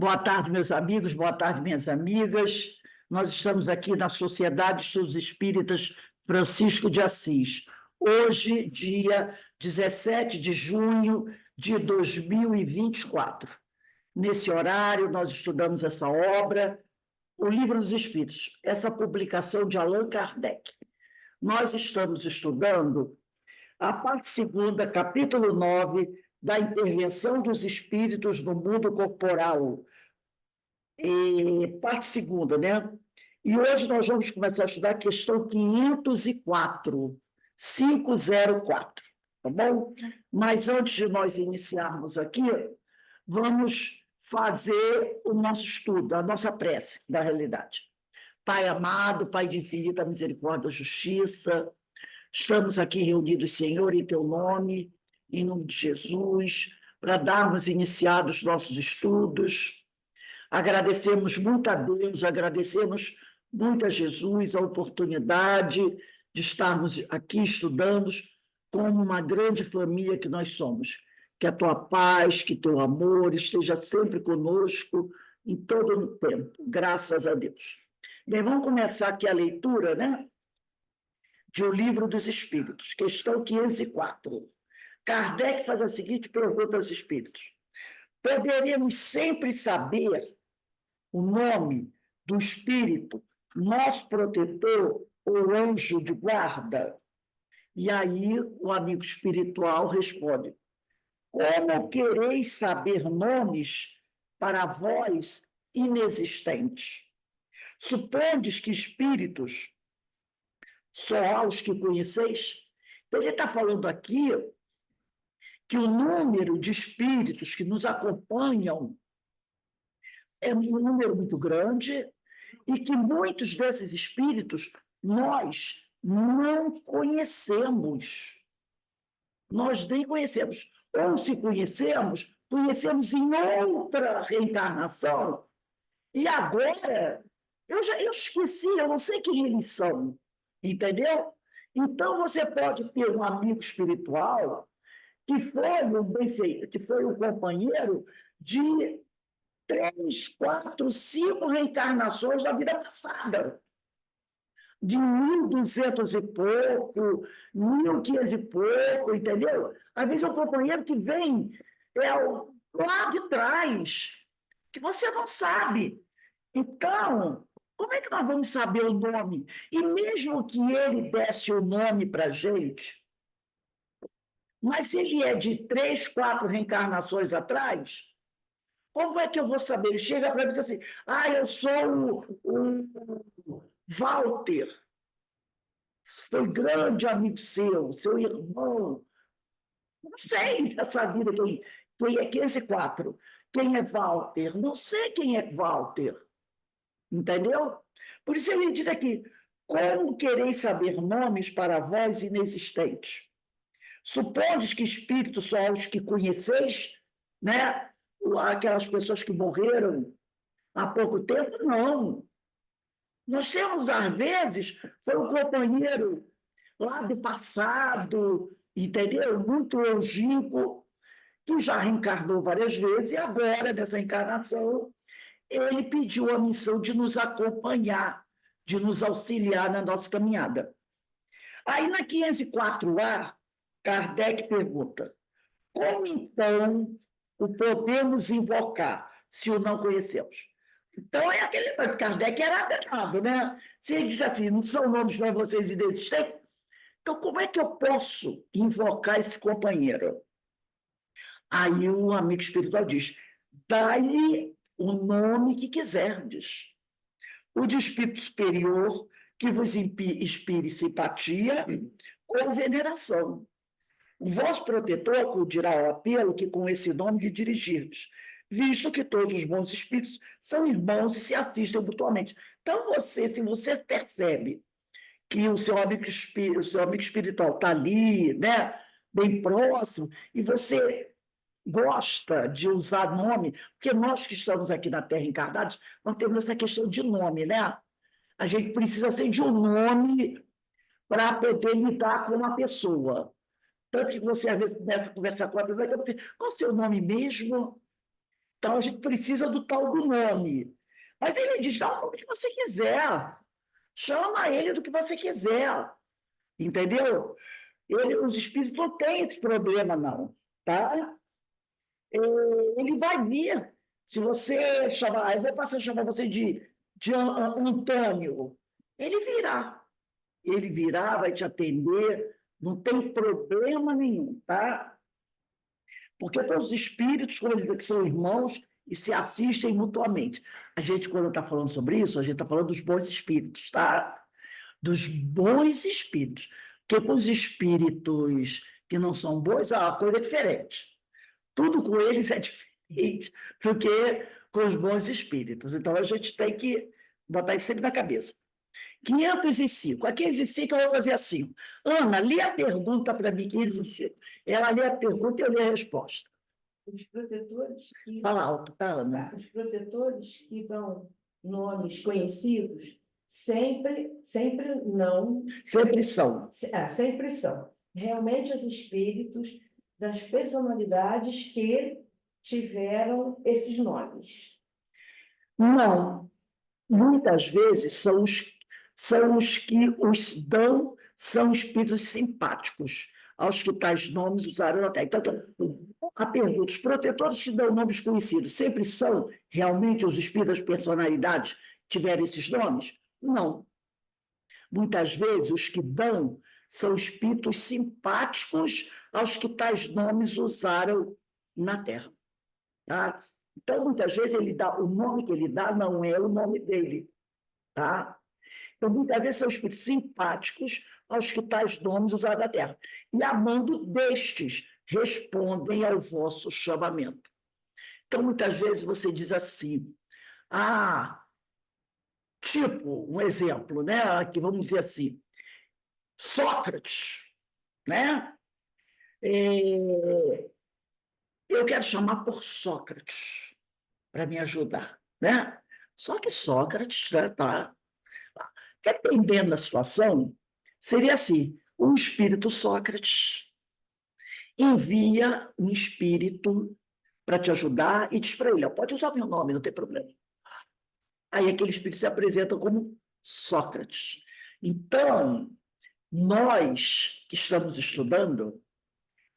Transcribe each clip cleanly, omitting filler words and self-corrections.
Boa tarde, meus amigos, boa tarde, minhas amigas. Nós estamos aqui na Sociedade de Estudos Espíritas Francisco de Assis. Hoje, dia 17 de junho de 2024. Nesse horário, nós estudamos essa obra, O Livro dos Espíritos, essa publicação de Allan Kardec. Nós estamos estudando a parte segunda, capítulo 9, da intervenção dos espíritos no mundo corporal. Parte segunda, né? E hoje nós vamos começar a estudar a questão 504, 504, tá bom? Mas antes de nós iniciarmos aqui, vamos fazer o nosso estudo, a nossa prece da realidade. Pai amado, Pai de infinita misericórdia e justiça, estamos aqui reunidos, Senhor, em Teu nome, em nome de Jesus, para darmos iniciados os nossos estudos. Agradecemos muito a Deus, agradecemos muito a Jesus a oportunidade de estarmos aqui estudando como uma grande família que nós somos. Que a Tua paz, que Teu amor esteja sempre conosco em todo o tempo, graças a Deus. Bem, vamos começar aqui a leitura, né? De O Livro dos Espíritos, questão 504. Kardec faz a seguinte pergunta aos espíritos: poderemos sempre saber o nome do espírito, nosso protetor ou anjo de guarda? E aí o amigo espiritual responde: como quereis saber nomes para vós inexistentes? Supondes que espíritos só há os que conheceis? Então, ele está falando aqui que o número de espíritos que nos acompanham é um número muito grande e que muitos desses espíritos nós não conhecemos. Nós nem conhecemos. Ou se conhecemos, conhecemos em outra reencarnação. E agora, eu esqueci, eu não sei quem eles são. Entendeu? Então, você pode ter um amigo espiritual que foi um benfeitor, que foi um companheiro de 3, 4, 5 reencarnações da vida passada. De 1.200 e pouco, 1.500 e pouco, entendeu? Às vezes é um companheiro que vem lá de trás, que você não sabe. Então, como é que nós vamos saber o nome? E mesmo que ele desse o nome para a gente, mas se ele é de 3, 4 reencarnações atrás, como é que eu vou saber? Ele chega para mim e diz assim: eu sou o Walter, foi grande amigo seu irmão. Não sei essa vida, quem é esse 4? Quem é Walter? Não sei quem é Walter. Entendeu? Por isso ele diz aqui: como quereis saber nomes para vós inexistentes? Supondes que espíritos são os que conheceis, né? Aquelas pessoas que morreram há pouco tempo? Não. Nós temos, às vezes, foi um companheiro lá do passado, entendeu? Muito longínquo, que já reencarnou várias vezes, e agora, nessa encarnação, ele pediu a missão de nos acompanhar, de nos auxiliar na nossa caminhada. Aí, na 504A, Kardec pergunta: como, então, o podemos invocar, se o não conhecemos? Então, é aquele Kardec era danado, né? Se ele disse assim: não são nomes para vocês inexistentes, então como é que eu posso invocar esse companheiro? Aí o amigo espiritual diz: dá-lhe o nome que quiserdes. O de espírito superior, que vos inspire simpatia ou veneração. O vosso protetor acudirá ao apelo que com esse nome lhe dirigirdes, visto que todos os bons espíritos são irmãos e se assistem mutuamente. Então, se você percebe que o seu amigo espiritual está ali, né, bem próximo, e você gosta de usar nome, porque nós que estamos aqui na Terra encarnados, nós temos essa questão de nome, né? A gente precisa ser de um nome para poder lidar com uma pessoa. Tanto que você, às vezes, começa a conversar com a pessoa e diz: qual é o seu nome mesmo? Então, a gente precisa do tal do nome. Mas ele diz, dá o nome que você quiser. Chama ele do que você quiser. Entendeu? Os espíritos não têm esse problema, não. Tá? Ele vai vir. Se você chamar, eu vou passar a chamar você de Antônio, ele virá. Ele virá, vai te atender, não tem problema nenhum, tá? Porque todos os espíritos, como ele diz, que são irmãos e se assistem mutuamente. A gente, quando está falando sobre isso, a gente está falando dos bons espíritos, tá? Dos bons espíritos. Porque com os espíritos que não são bons, a coisa é diferente. Tudo com eles é diferente do que com os bons espíritos. Então, a gente tem que botar isso sempre na cabeça. 505. A 505 eu vou fazer assim. Ana, lê a pergunta para mim, 505. Ela lê a pergunta e eu leio a resposta. Os protetores que... Fala alto, tá, Ana? Os protetores que dão nomes conhecidos sempre não... Sempre são. Sempre são. Realmente os espíritos das personalidades que tiveram esses nomes. Não. Muitas vezes são os que os dão, são espíritos simpáticos, aos que tais nomes usaram até. Então, a pergunta: os protetores que dão nomes conhecidos sempre são realmente os espíritos das personalidades que tiveram esses nomes? Não. Muitas vezes, os que dão são espíritos simpáticos aos que tais nomes usaram na Terra. Tá? Então, muitas vezes, o nome que ele dá não é o nome dele. Tá? Então, muitas vezes, são espíritos simpáticos aos que tais nomes usaram na Terra. E, amando destes, respondem ao vosso chamamento. Então, muitas vezes, você diz assim, tipo, um exemplo, né? Que vamos dizer assim, Sócrates, né? Eu quero chamar por Sócrates para me ajudar, né? Só que Sócrates, né, tá, dependendo da situação, seria assim: o espírito Sócrates envia um espírito para te ajudar e diz para ele: pode usar meu nome, não tem problema. Aí aquele espírito se apresenta como Sócrates. Então, nós que estamos estudando,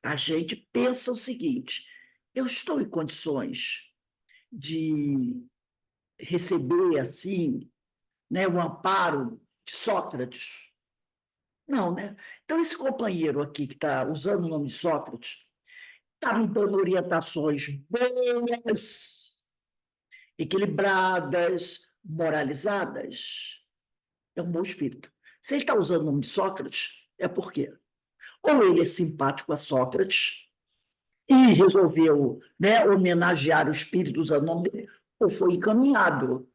a gente pensa o seguinte: eu estou em condições de receber assim, né, o amparo de Sócrates? Não, né? Então, esse companheiro aqui que está usando o nome de Sócrates está me dando orientações boas, equilibradas, moralizadas. É um bom espírito. Se ele está usando o nome de Sócrates, é por quê? Ou ele é simpático a Sócrates e resolveu, né, homenagear o espírito usando o nome dele, ou foi encaminhado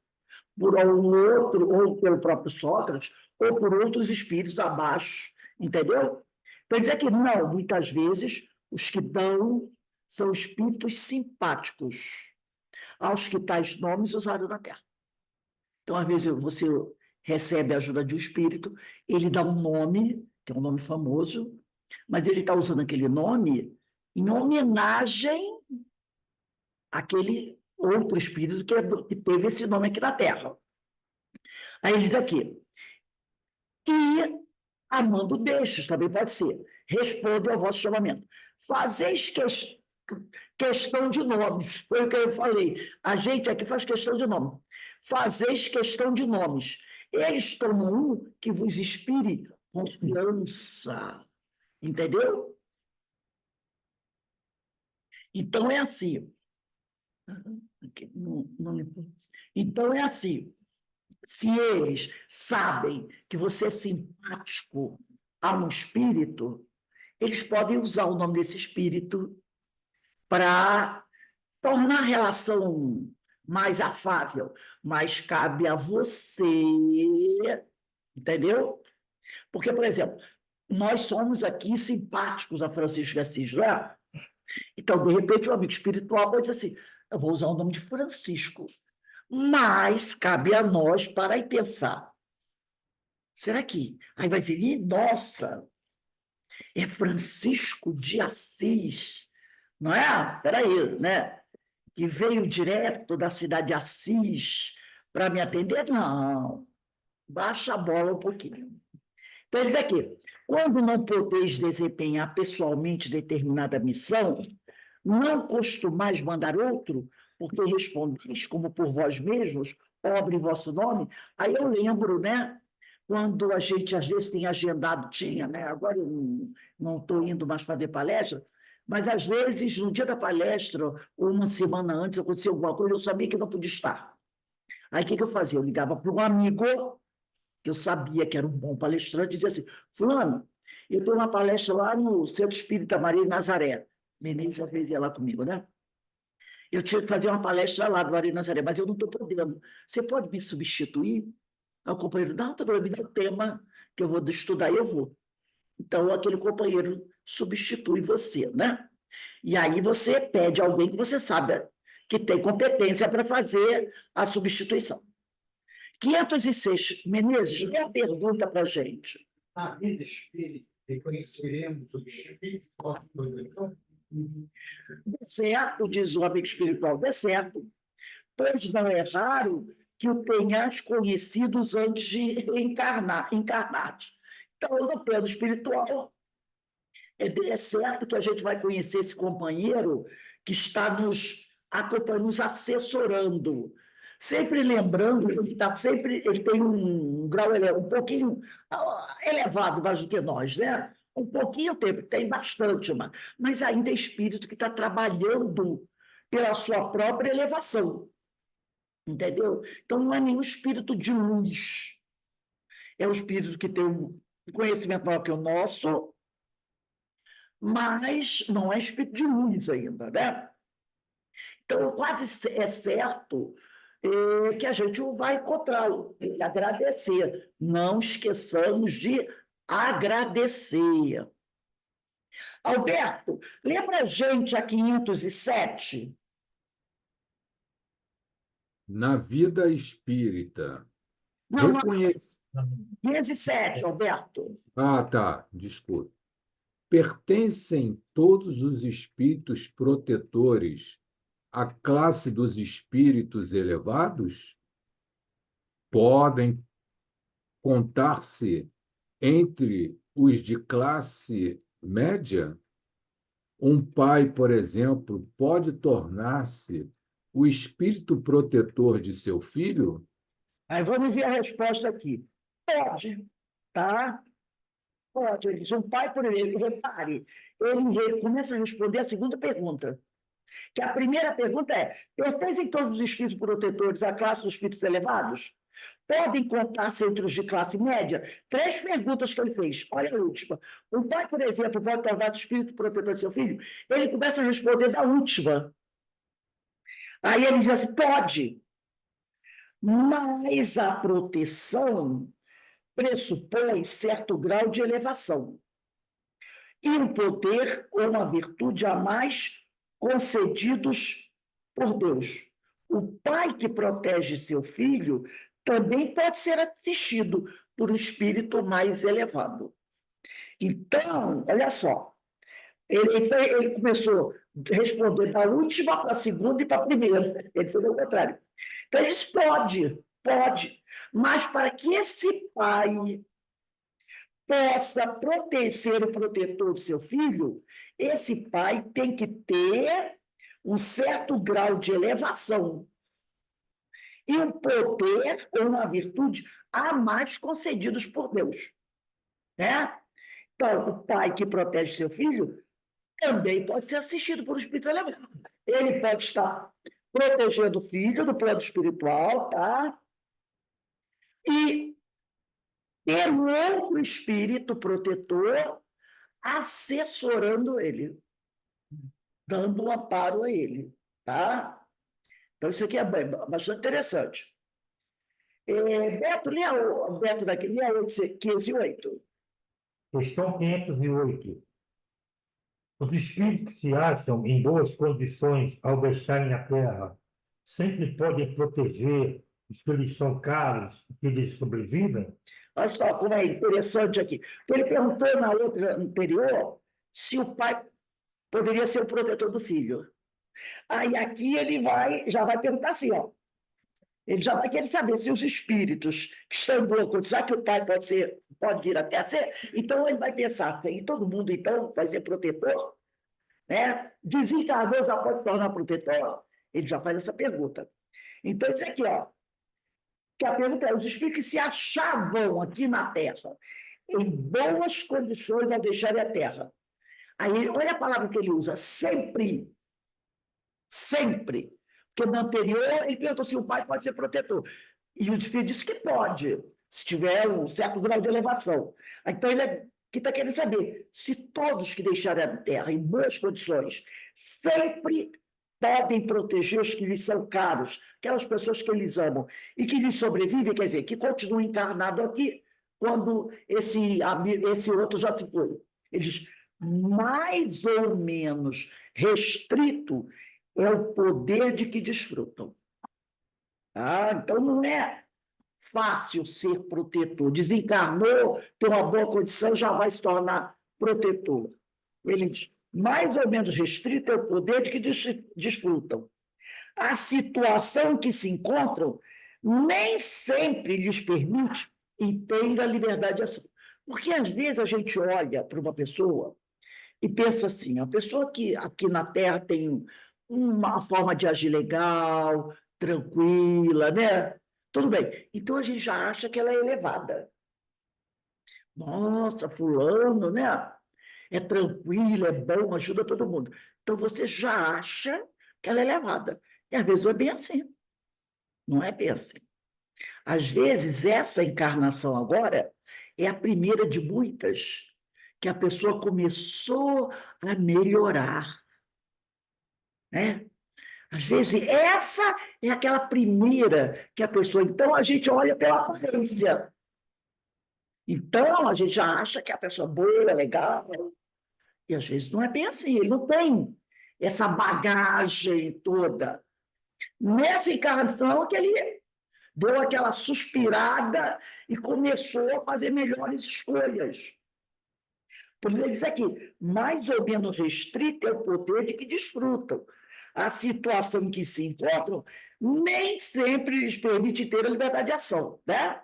por um outro, ou pelo próprio Sócrates, ou por outros espíritos abaixo, entendeu? Quer dizer que não, muitas vezes, os que dão são espíritos simpáticos aos que tais nomes usaram na Terra. Então, às vezes, você recebe a ajuda de um espírito, ele dá um nome, que é um nome famoso, mas ele está usando aquele nome em homenagem àquele outro espírito que teve esse nome aqui na Terra. Aí ele diz aqui, e amando deixos, também pode ser, responde ao vosso chamamento. Fazeis questão de nomes, foi o que eu falei. A gente aqui faz questão de nome. Fazeis questão de nomes. Eles tomam um que vos inspire confiança. Entendeu? Então é assim. Então é assim. Se eles sabem que você é simpático a um espírito, eles podem usar o nome desse espírito para tornar a relação mais afável, mas cabe a você, entendeu? Porque, por exemplo, nós somos aqui simpáticos a Francisco de Assis, não é? Então, de repente, o amigo espiritual pode dizer assim: eu vou usar o nome de Francisco, mas cabe a nós parar e pensar. Será que? Aí vai dizer: nossa, é Francisco de Assis, não é? Espera aí, né? que veio direto da cidade de Assis para me atender? Não, baixa a bola um pouquinho. Então, ele diz aqui, quando não podeis desempenhar pessoalmente determinada missão, não costumais mandar outro, porque respondis como por vós mesmos, obra em vosso nome. Aí eu lembro, né? Quando a gente às vezes tem agendado, tinha, né? Agora eu não estou indo mais fazer palestra, mas às vezes no dia da palestra, ou uma semana antes, acontecia alguma coisa, eu sabia que não podia estar. Aí o que eu fazia? Eu ligava para um amigo, que eu sabia que era um bom palestrante, e dizia assim: Fulano, eu tenho uma palestra lá no Centro Espírita Maria de Nazaré. Menezes às vezes ia lá comigo, né? Eu tinha que fazer uma palestra lá do Maria de Nazaré, mas eu não estou podendo. Você pode me substituir? Aí o companheiro, não, tá bom, me dá o tema que eu vou estudar e eu vou. Então, aquele companheiro substitui você, né? E aí você pede alguém que você sabe que tem competência para fazer a substituição. 506, Menezes, dê a pergunta para a gente. Na vida espírita, reconheceremos o espírito protetor. Dê certo, diz o amigo espiritual, dê certo, pois não é raro que o tenhas conhecidos antes de encarnar. Então, no plano espiritual, é certo que a gente vai conhecer esse companheiro que está nos acompanhando, nos assessorando, sempre lembrando que ele tem um grau um pouquinho elevado mais do que nós, né? Um pouquinho tem bastante, mas ainda é espírito que está trabalhando pela sua própria elevação, entendeu? Então não é nenhum espírito de luz, é um espírito que tem um conhecimento maior que o nosso, mas não é espírito de luz ainda, né? Então, quase é certo que a gente vai encontrá-lo, e agradecer. Não esqueçamos de agradecer. Alberto, lembra a gente a 507? Na vida espírita, Não, não, reconhece. 507, Alberto. Ah, tá, desculpe. Pertencem todos os espíritos protetores à classe dos espíritos elevados? Podem contar-se entre os de classe média? Um pai, por exemplo, pode tornar-se o espírito protetor de seu filho? Aí vamos ver a resposta aqui. Pode, tá? Pode. Ele diz, um pai, por exemplo, repare, ele começa a responder a segunda pergunta. Que a primeira pergunta é: pertencem todos os espíritos protetores à classe dos espíritos elevados? Podem contar-se entre os de classe média? 3 perguntas que ele fez. Olha a última. Um pai, por exemplo, pode tornar o espírito protetor de seu filho? Ele começa a responder da última. Aí ele diz assim: pode, mas a proteção pressupõe certo grau de elevação e um poder ou uma virtude a mais concedidos por Deus. O pai que protege seu filho também pode ser assistido por um espírito mais elevado. Então, olha só, ele começou a responder da última para a segunda e para a primeira. Ele fez o contrário. Então, ele disse, pode, mas para que esse pai possa proteger o protetor do seu filho, esse pai tem que ter um certo grau de elevação e um poder ou uma virtude a mais concedidos por Deus, né? Então, o pai que protege seu filho também pode ser assistido por um espírito elevado. Ele pode estar protegendo o filho do plano espiritual, tá? E ter um outro espírito protetor assessorando ele, dando um amparo a ele, tá? Então, isso aqui é bastante interessante. Beto, Beto daqui, lê a 508. Questão 508. Os espíritos que se acham em boas condições ao deixarem a Terra sempre podem proteger os que lhes são caros e que lhes sobrevivem? Olha só como é interessante aqui. Ele perguntou na outra anterior se o pai poderia ser o protetor do filho. Aí aqui ele já vai perguntar assim, ó. Ele já vai querer saber se os espíritos que estão em boa condição, que o pai pode vir até a ser, então ele vai pensar assim, e todo mundo então vai ser protetor, né? Desencarnou já pode se tornar protetor? Ele já faz essa pergunta. Então, isso aqui, ó, que a pergunta é, os espíritos que se achavam aqui na Terra em boas condições ao deixarem a Terra. Aí, olha a palavra que ele usa, sempre. Sempre. Porque no anterior, ele perguntou se o pai pode ser protetor. E o espírito disse que pode, se tiver um certo grau de elevação. Então, ele que está querendo saber se todos que deixarem a Terra em boas condições sempre podem proteger os que lhes são caros, aquelas pessoas que eles amam, e que lhes sobrevivem, quer dizer, que continuam encarnados aqui quando esse outro já se foi. Eles, mais ou menos restrito, é o poder de que desfrutam. Então, não é fácil ser protetor. Desencarnou, tem uma boa condição, já vai se tornar protetor. Ele diz, mais ou menos restrito é o poder de que desfrutam. A situação em que se encontram nem sempre lhes permite inteira liberdade de ação. Porque, às vezes, a gente olha para uma pessoa e pensa assim, a pessoa que aqui na Terra tem uma forma de agir legal, tranquila, né? Tudo bem. Então a gente já acha que ela é elevada. Nossa, fulano, né? É tranquilo, é bom, ajuda todo mundo. Então você já acha que ela é elevada. E às vezes não é bem assim. Não é bem assim. Às vezes essa encarnação agora é a primeira de muitas que a pessoa começou a melhorar, né? Às vezes, essa é aquela primeira que a pessoa... Então, a gente olha pela aparência. Então, a gente já acha que a pessoa é boa, legal. E, às vezes, não é bem assim. Ele não tem essa bagagem toda. Nessa encarnação, que ele deu aquela suspirada e começou a fazer melhores escolhas. Por isso, ele diz aqui, mais ou menos restrito é o poder de que desfrutam. A situação em que se encontram nem sempre lhes permite ter a liberdade de ação, né?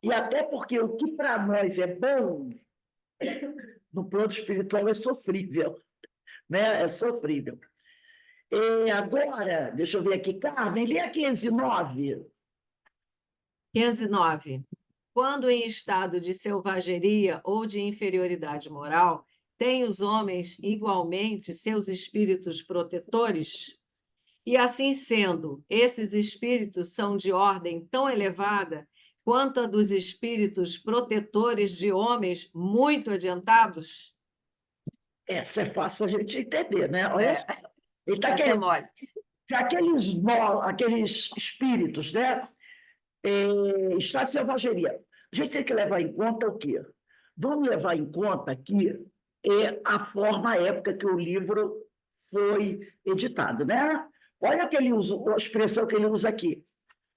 E até porque o que para nós é bom, no plano espiritual é sofrível, né? É sofrível. E agora, deixa eu ver aqui, Carmen, lê a 509. 509. Quando em estado de selvageria ou de inferioridade moral, têm os homens igualmente seus espíritos protetores? E assim sendo, esses espíritos são de ordem tão elevada quanto a dos espíritos protetores de homens muito adiantados? Essa é fácil a gente entender, né? Olha só. Ele está Essa é querendo... mole. Se aqueles espíritos, né? Estado de selvageria. A gente tem que levar em conta o quê? Vamos levar em conta aqui a forma, a época que o livro foi editado, né? Olha que ele usa, a expressão que ele usa aqui.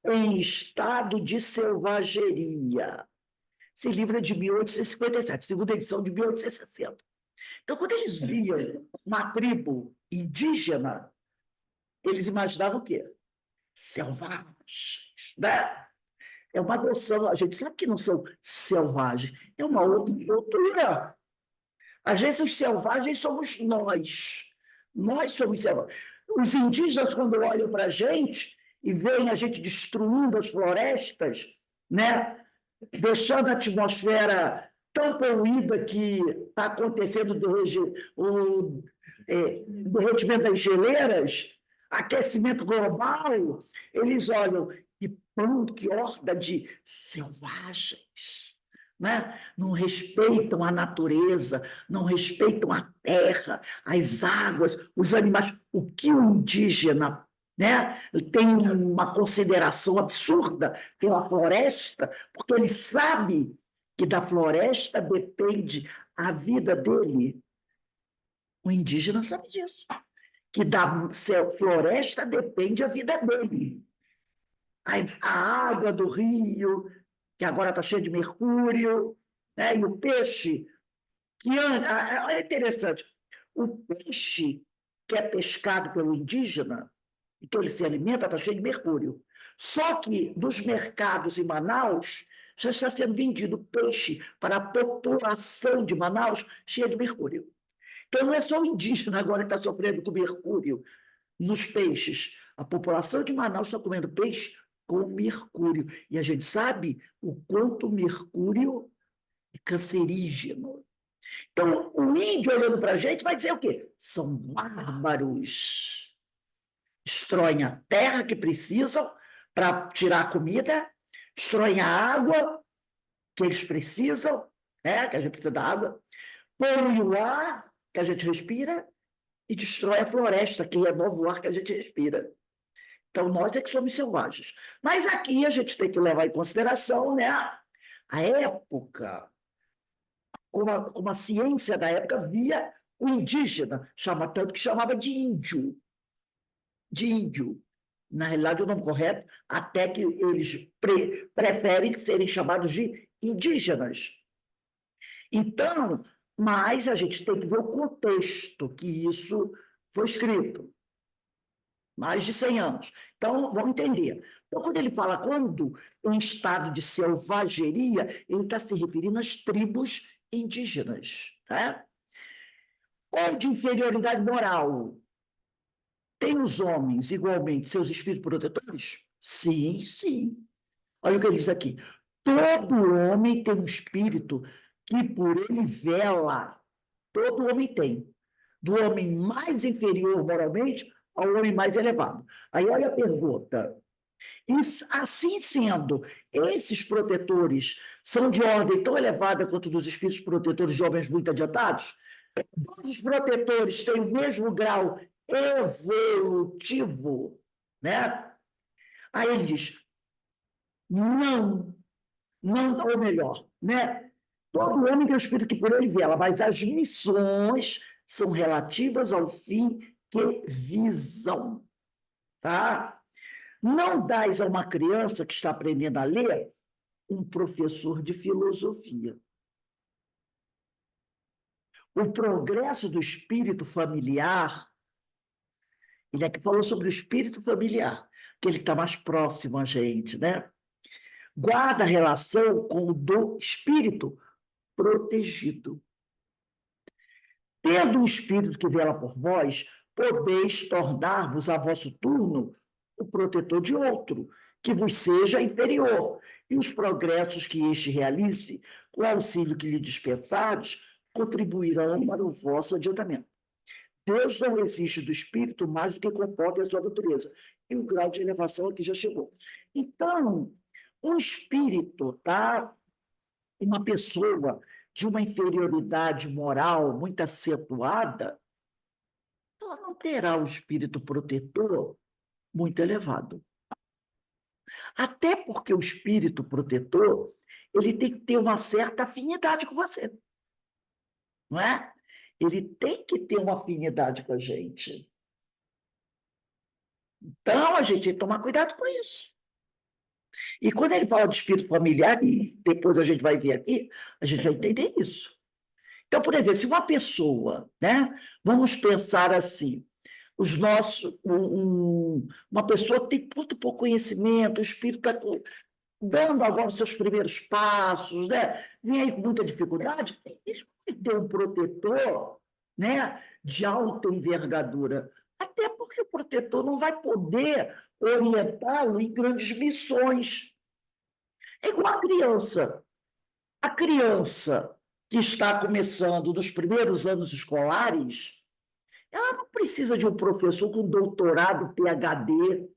Em estado de selvageria. Esse livro é de 1857, segunda edição de 1860. Então, quando eles viam uma tribo indígena, eles imaginavam o quê? Selvagens, né? É uma noção, a gente sabe que não são selvagens, é uma outra cultura. Às vezes os selvagens somos nós. Nós somos selvagens. Os indígenas, quando olham para a gente e veem a gente destruindo as florestas, né? Deixando a atmosfera tão poluída que está acontecendo o derretimento das geleiras, aquecimento global, eles olham e pronto, que horda de selvagens, né? Não respeitam a natureza, não respeitam a terra, as águas, os animais. O que o indígena, né, tem uma consideração absurda pela floresta, porque ele sabe que da floresta depende a vida dele. O indígena sabe disso, que da floresta depende a vida dele. A água do rio, que agora está cheia de mercúrio, né? E o peixe, que é interessante, o peixe que é pescado pelo indígena, então ele se alimenta, está cheio de mercúrio. Só que nos mercados em Manaus já está sendo vendido peixe para a população de Manaus cheia de mercúrio. Então não é só o indígena agora que está sofrendo com mercúrio nos peixes. A população de Manaus está comendo peixe com mercúrio. E a gente sabe o quanto o mercúrio é cancerígeno. Então, o índio olhando para a gente vai dizer o quê? São bárbaros. Destroem a terra que precisam para tirar a comida, destroem a água que eles precisam, né? Que a gente precisa da água, poluem o ar que a gente respira e destrói a floresta, que é o novo ar que a gente respira. Então, nós é que somos selvagens. Mas aqui a gente tem que levar em consideração, né, a época, como a ciência da época via o indígena, tanto que chamava de índio. De índio. Na realidade, o nome correto, até que eles preferem serem chamados de indígenas. Então, mas a gente tem que ver o contexto que isso foi escrito. Mais de 100 anos. Então, vamos entender. Então, quando ele fala quando em estado de selvageria, ele está se referindo às tribos indígenas. Tá? Ou de inferioridade moral. Tem os homens, igualmente, seus espíritos protetores? Sim, sim. Olha o que ele diz aqui. Todo homem tem um espírito que por ele vela. Todo homem tem. Do homem mais inferior moralmente ao homem mais elevado. Aí olha a pergunta. E, assim sendo, esses protetores são de ordem tão elevada quanto dos espíritos protetores de homens muito adiantados? Todos os protetores têm o mesmo grau evolutivo, né? Aí ele diz, não, ou melhor, né? Todo homem tem o espírito que por ele vela, mas as missões são relativas ao fim que visam, tá? Não dás a uma criança que está aprendendo a ler um professor de filosofia. O progresso do espírito familiar, ele aqui falou sobre o espírito familiar, aquele que está mais próximo a gente, né? Guarda relação com o do espírito protegido. Tendo o espírito que vela por vós, podeis tornar-vos a vosso turno o protetor de outro, que vos seja inferior, e os progressos que este realize, com o auxílio que lhe dispensardes, contribuirão para o vosso adiantamento. Deus não existe do espírito mais do que comporta a sua natureza. E o grau de elevação aqui já chegou. Então, um espírito, tá? Uma pessoa de uma inferioridade moral muito acentuada, ela não terá o espírito protetor muito elevado. Até porque o espírito protetor, ele tem que ter uma certa afinidade com você. Não é? Ele tem que ter uma afinidade com a gente. Então, a gente tem que tomar cuidado com isso. E quando ele fala de espírito familiar, e depois a gente vai ver aqui, a gente vai entender isso. Então, por exemplo, se uma pessoa, né, vamos pensar assim, uma pessoa tem muito pouco conhecimento, o espírito está dando agora os seus primeiros passos, né, vem aí com muita dificuldade, ele vai ter um protetor, né, de alta envergadura, até porque o protetor não vai poder orientá-lo em grandes missões. É igual a criança. A criança que está começando nos primeiros anos escolares, ela não precisa de um professor com doutorado, PhD.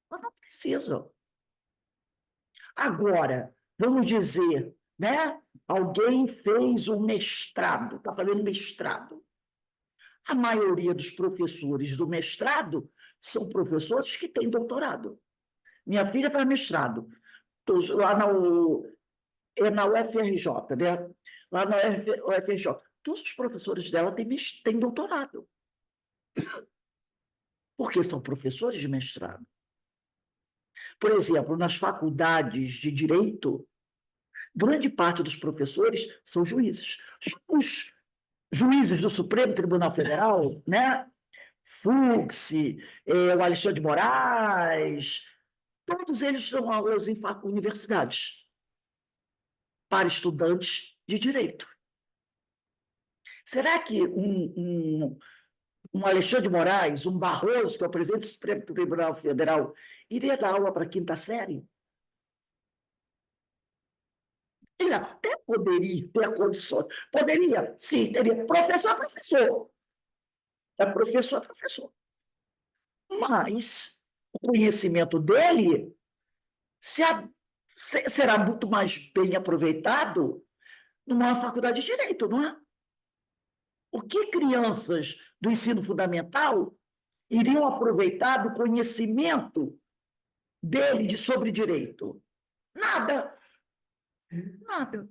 Ela não precisa. Agora, vamos dizer, né? Alguém fez um mestrado, está fazendo mestrado. A maioria dos professores do mestrado são professores que têm doutorado. Minha filha faz mestrado. Lá na UFRJ, né? Lá na UFRJ. Todos os professores dela têm doutorado. Porque são professores de mestrado. Por exemplo, nas faculdades de direito, grande parte dos professores são juízes. Os juízes do Supremo Tribunal Federal, né? Fux, o Alexandre de Moraes, todos eles dão aulas em universidades para estudantes de direito. Será que um Alexandre de Moraes, um Barroso, que é o presidente do Supremo Tribunal Federal, iria dar aula para a quinta série? Ele até poderia ter condições. Poderia, sim, teria. Professor, professor. É professor, professor. Mas o conhecimento dele será muito mais bem aproveitado numa faculdade de Direito, não é? O que crianças do ensino fundamental iriam aproveitar do conhecimento dele sobre direito? Nada. Nada.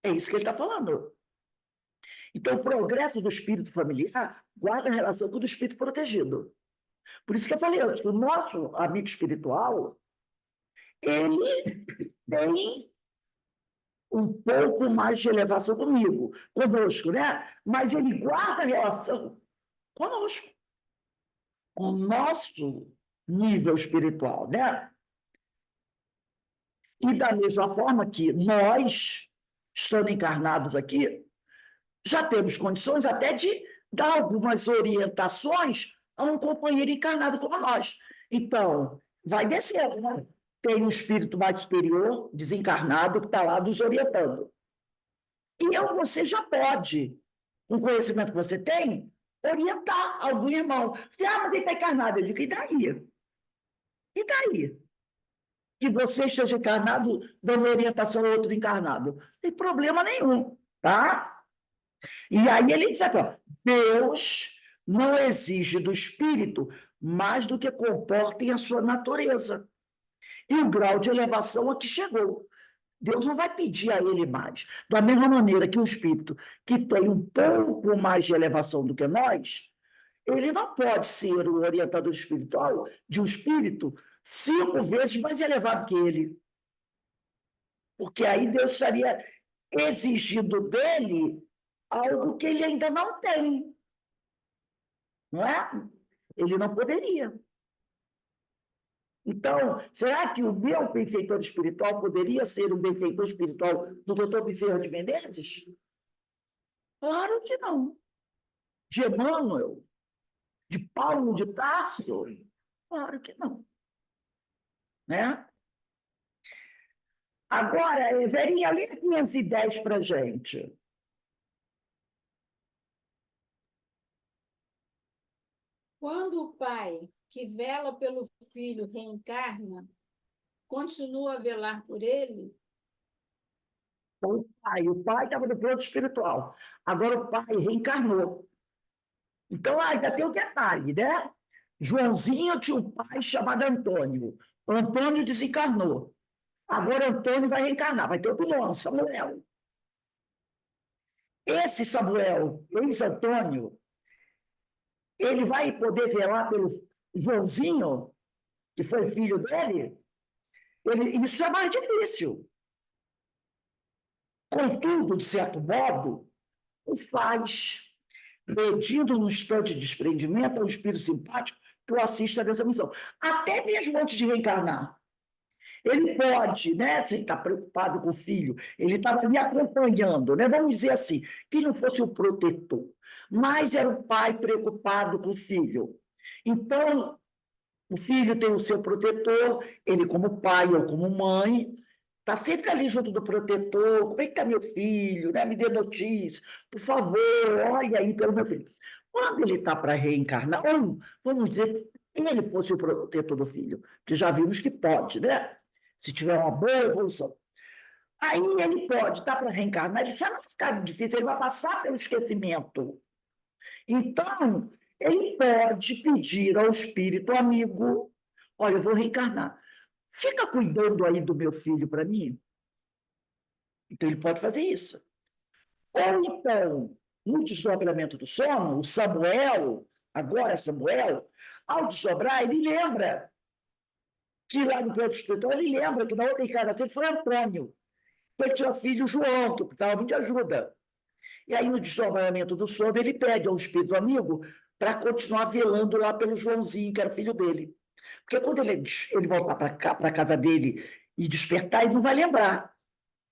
É isso que ele está falando. Então, o progresso do espírito familiar guarda relação com o do espírito protegido. Por isso que eu falei antes, o nosso amigo espiritual, ele tem um pouco mais de elevação conosco, né? Mas ele guarda relação conosco, com o nosso nível espiritual, né? E da mesma forma que nós, estando encarnados aqui, já temos condições até de dar algumas orientações a um companheiro encarnado como nós. Então, vai descendo, né? Tem um espírito mais superior, desencarnado, que está lá nos orientando. E você já pode, com o conhecimento que você tem, orientar algum irmão. Você, mas ele está encarnado. Eu digo, e daí? E daí? Que você esteja encarnado dando orientação a outro encarnado. Não tem problema nenhum, tá? E aí ele diz aqui, ó, Deus não exige do espírito mais do que comportem a sua natureza e o grau de elevação a que chegou. Deus não vai pedir a ele mais. Da mesma maneira que o espírito que tem um pouco mais de elevação do que nós, ele não pode ser o orientador espiritual de um espírito 5 vezes mais elevado que ele. Porque aí Deus estaria exigindo dele algo que ele ainda não tem. Não é? Ele não poderia. Então, será que o meu benfeitor espiritual poderia ser um benfeitor espiritual do Dr. Bezerra de Menezes? Claro que não. De Emmanuel? De Paulo de Tarso? Claro que não. Né? Agora, Verinha, lê 510 para a gente. Quando o pai que vela pelo filho reencarna, continua a velar por ele? O pai estava no plano espiritual. Agora o pai reencarnou. Então, ainda tem um detalhe, né? Joãozinho tinha um pai chamado Antônio. O Antônio desencarnou. Agora Antônio vai reencarnar, vai ter outro nome, Samuel. Esse Samuel, ex-Antônio, ele vai poder velar pelo Joãozinho, que foi filho dele? Isso é mais difícil. Contudo, de certo modo, o faz, pedindo no instante de desprendimento ao espírito simpático que o assista dessa missão. Até mesmo antes de reencarnar. Ele pode, né, se ele está preocupado com o filho, ele estava ali acompanhando, né, vamos dizer assim, que não fosse o protetor, mas era o pai preocupado com o filho. Então, o filho tem o seu protetor, ele como pai ou como mãe, está sempre ali junto do protetor, como é que está meu filho, né? Me dê notícia, por favor, olha aí pelo meu filho. Quando ele está para reencarnar, ou vamos dizer que ele fosse o protetor do filho, que já vimos que pode, né? Se tiver uma boa evolução. Aí ele pode estar para reencarnar, ele sabe que ficar difícil, ele vai passar pelo esquecimento. Então, ele pode pedir ao espírito amigo, olha, eu vou reencarnar. Fica cuidando aí do meu filho para mim. Então, ele pode fazer isso. Ou então, no desdobramento do sono, o Samuel, agora Samuel, ao desdobrar, ele lembra que lá no plano espiritual, ele lembra que na outra encarnação foi Antônio, que ele tinha filho João, que precisava de ajuda. E aí, no desdobramento do sono, ele pede ao espírito amigo para continuar velando lá pelo Joãozinho, que era filho dele. Porque quando ele voltar para a casa dele e despertar, ele não vai lembrar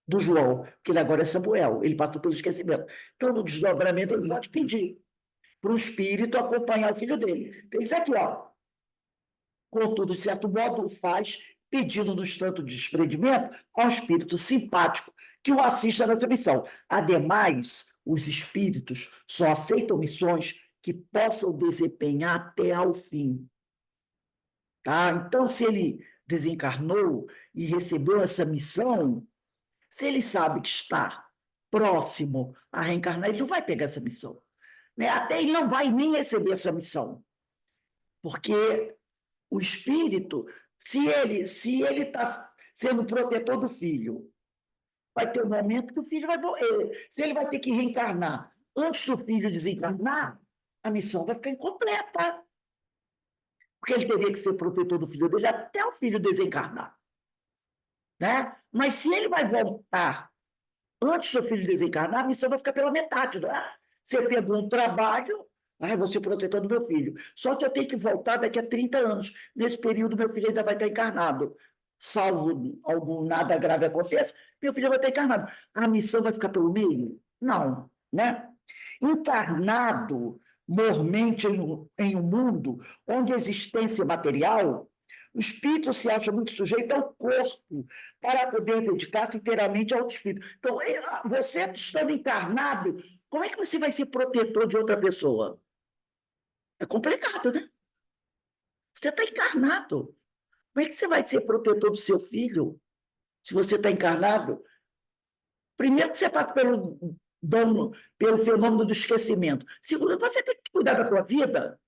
do João, porque ele agora é Samuel, ele passou pelo esquecimento. Então, no desdobramento, ele pode pedir para o espírito acompanhar o filho dele. Então, isso aqui, ó. Contudo, de certo modo, o faz pedindo no instante de desprendimento ao espírito simpático que o assista nessa missão. Ademais, os espíritos só aceitam missões que possam desempenhar até ao fim. Tá? Então, se ele desencarnou e recebeu essa missão, se ele sabe que está próximo a reencarnar, ele não vai pegar essa missão. Né? Até ele não vai nem receber essa missão. Porque o espírito, se ele está sendo protetor do filho, vai ter um momento que o filho vai morrer. Se ele vai ter que reencarnar antes do filho desencarnar, a missão vai ficar incompleta. Porque ele teria que ser protetor do filho dele até o filho desencarnar. Né? Mas se ele vai voltar antes do filho desencarnar, a missão vai ficar pela metade. Né? Você pegou um trabalho, vou ser protetor do meu filho. Só que eu tenho que voltar daqui a 30 anos. Nesse período, meu filho ainda vai estar encarnado. Salvo algum nada grave aconteça, meu filho vai estar encarnado. A missão vai ficar pelo meio? Não. Né? Encarnado, mormente em um mundo onde a existência material, o espírito se acha muito sujeito ao corpo para poder dedicar-se inteiramente ao espírito. Então, você estando encarnado, como é que você vai ser protetor de outra pessoa? É complicado, né? Você está encarnado. Como é que você vai ser protetor do seu filho se você está encarnado? Primeiro que você passa pelo fenômeno do esquecimento. Segundo, você tem que cuidar da sua vida.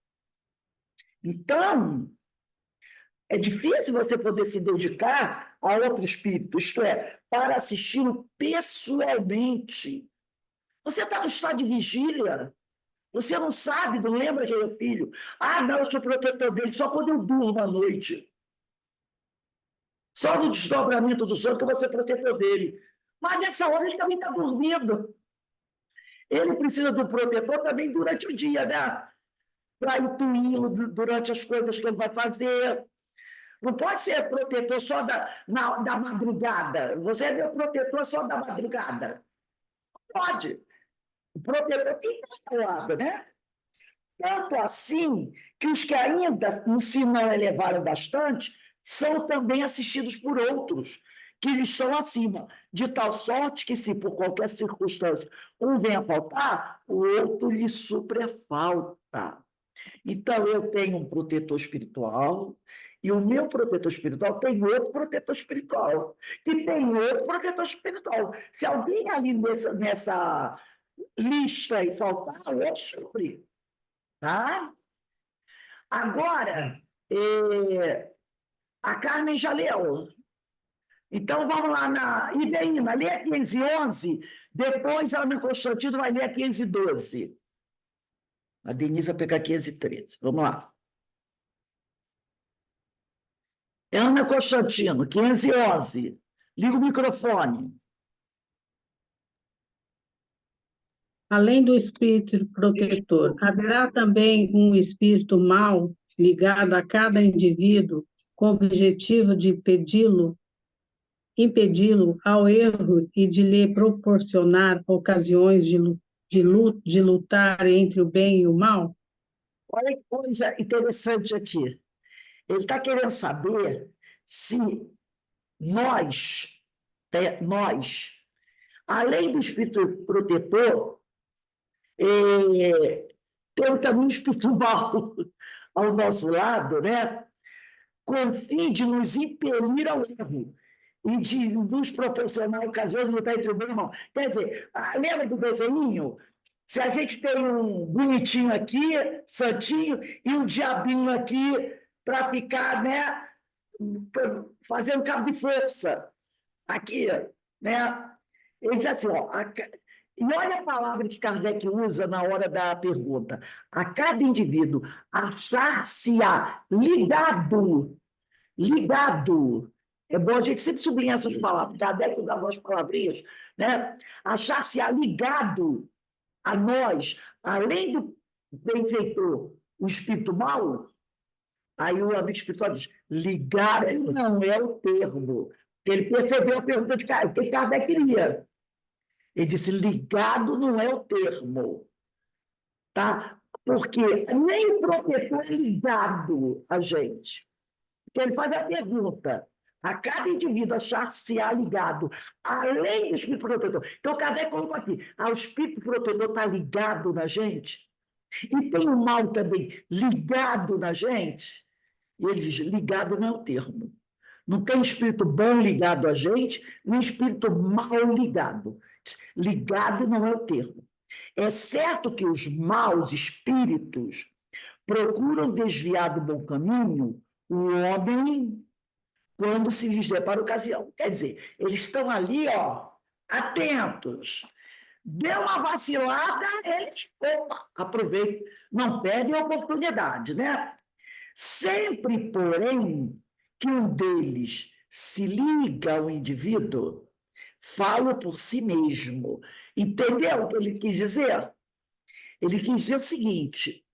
Então, é difícil você poder se dedicar a outro espírito, isto é, para assisti-lo pessoalmente. Você está no estado de vigília, você não sabe, não lembra que é filho. Não, eu sou protetor dele, só quando eu durmo à noite. Só no desdobramento do sono que eu vou ser protetor dele. Mas nessa hora ele também está dormindo. Ele precisa do protetor também durante o dia, né? Para intuí-lo durante as coisas que ele vai fazer. Não pode ser protetor só da madrugada. Você é meu protetor só da madrugada. Não pode. O protetor tem que estar ao lado, né? Tanto assim que os que ainda se não elevaram bastante são também assistidos por outros que lhes estão acima, de tal sorte que, se por qualquer circunstância um vem a faltar, o outro lhe suprafalta. Então, eu tenho um protetor espiritual, e o meu protetor espiritual tem outro protetor espiritual, que tem outro protetor espiritual. Se alguém ali nessa lista e faltar, o outro supre. Tá? Agora, a Carmen já leu. Então, vamos lá na Ibeína, lê a 511, depois a Ana Constantino vai ler a 512. A Denise vai pegar 513. Vamos lá. Ana Constantino, 511. Liga o microfone. Além do espírito protetor, haverá também um espírito mau ligado a cada indivíduo com o objetivo de impedi-lo ao erro e de lhe proporcionar ocasiões de lutar entre o bem e o mal? Olha que coisa interessante aqui. Ele está querendo saber se nós, além do espírito protetor, tem também um espírito mau ao nosso lado, né? Com o fim de nos impelir ao erro e de nos proporcionar ocasiões de lutar entre o bem e o mal. Quer dizer, lembra do desenho? Se a gente tem um bonitinho aqui, santinho, e um diabinho aqui para ficar, né, fazendo cabo de força, aqui, né? Ele diz assim, ó, e olha a palavra que Kardec usa na hora da pergunta. A cada indivíduo achar-se-á ligado. É bom a gente sempre sublinhar essas palavras. Kardec usa as palavrinhas, né? Achar-se-á ligado a nós, além benfeitor, o espírito mau, aí o amigo espiritual diz, ligar não é o termo. Ele percebeu a pergunta de Kardec, o que Kardec queria. Ele disse, ligado não é o termo. Tá? Porque nem o protetor é ligado a gente. Porque ele faz a pergunta, a cada indivíduo achar-se-á ligado, além do espírito protetor. Então, Kardec colocou aqui, o espírito protetor está ligado na gente, e tem o mal também ligado na gente, e ele diz, ligado não é o termo. Não tem espírito bom ligado a gente, nem espírito mal ligado. Ligado não é o termo. É certo que os maus espíritos procuram desviar do bom caminho o homem quando se lhes depara a ocasião. Quer dizer, eles estão ali, ó, atentos. Deu uma vacilada, eles, opa, aproveitam, não perdem a oportunidade, né? Sempre, porém, que um deles se liga ao indivíduo, fala por si mesmo. Entendeu o que ele quis dizer? Ele quis dizer o seguinte,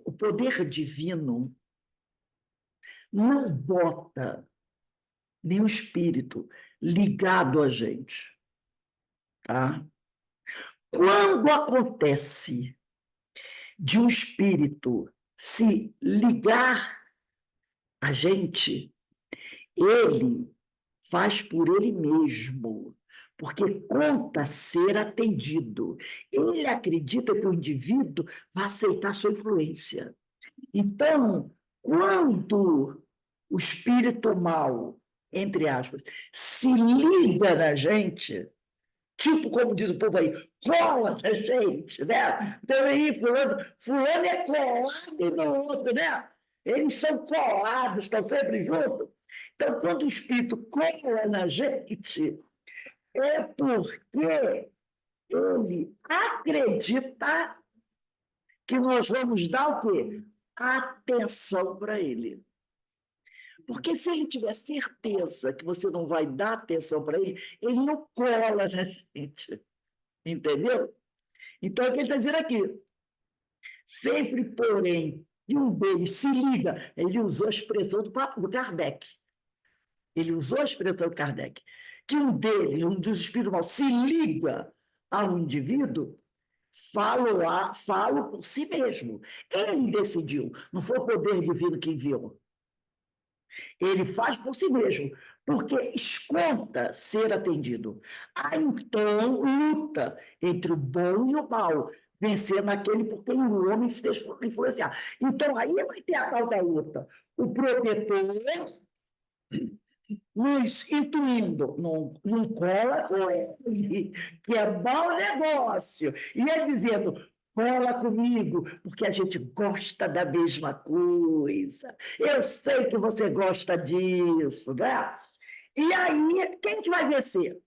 o poder divino não bota nenhum espírito ligado a gente. Tá? Quando acontece de um espírito se ligar a gente, ele faz por ele mesmo, porque conta ser atendido. Ele acredita que o indivíduo vai aceitar sua influência. Então, quando o espírito mal, entre aspas, se liga na gente, tipo, como diz o povo aí, cola na gente, né? Então, aí, fulano é colado no outro, né? Eles são colados, estão sempre juntos. Então, quando o espírito cola na gente, é porque ele acredita que nós vamos dar o quê? Atenção para ele. Porque se ele tiver certeza que você não vai dar atenção para ele, ele não cola na gente. Entendeu? Então, é o que ele está dizendo aqui. Sempre, porém, e um deles se liga, ele usou a expressão do Kardec. Ele usou a expressão do Kardec. Que um deles, um dos espíritos maus, se liga ao indivíduo, falo por si mesmo. Ele decidiu, não foi o poder divino que enviou. Ele faz por si mesmo, porque esconda ser atendido. Há, então, luta entre o bom e o mal, vencendo aquele por quem o homem se deixa influenciar. Então, aí vai ter a tal da luta. O protetor nos intuindo, não cola com ele, que é mau negócio. E ele dizendo, cola comigo, porque a gente gosta da mesma coisa. Eu sei que você gosta disso, né? E aí, quem que vai vencer?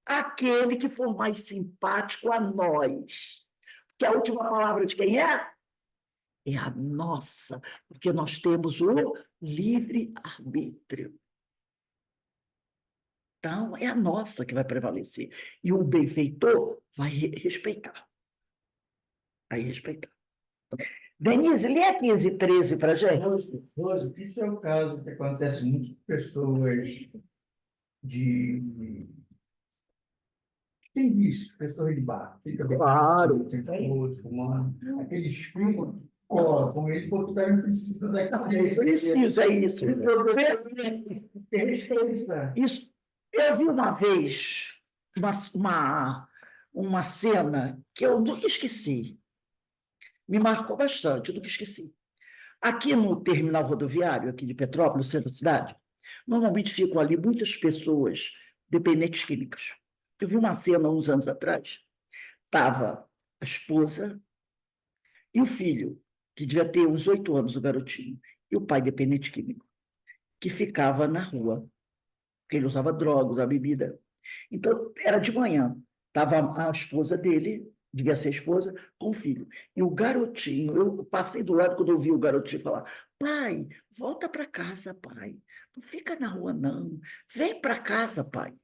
Aquele que for mais simpático a nós. Que a última palavra de quem é? É a nossa, porque nós temos o livre-arbítrio. Então, é a nossa que vai prevalecer. E o benfeitor vai respeitar. Vai respeitar. Denise, lê a 15 e 13 para a gente. Rose, isso é o caso que acontece muito com pessoas tem vício, pessoas de bar. Fica Claro. fumando. Aquele espírito cola com ele, porque o cara precisa daquele. Precisa isso. Respeita. Isso. Eu vi uma vez uma cena que eu nunca esqueci. Me marcou bastante, eu nunca esqueci. Aqui no terminal rodoviário, aqui de Petrópolis, no centro da cidade, normalmente ficam ali muitas pessoas dependentes químicos. Eu vi uma cena uns anos atrás, estava a esposa e o filho, que devia ter uns 8 anos, o garotinho, e o pai dependente químico, que ficava na rua, porque ele usava drogas, usava bebida. Então, era de manhã, estava a esposa dele, devia ser a esposa, com o filho. E o garotinho, eu passei do lado quando eu vi o garotinho falar, pai, volta para casa, pai. Não fica na rua, não. Vem para casa, pai.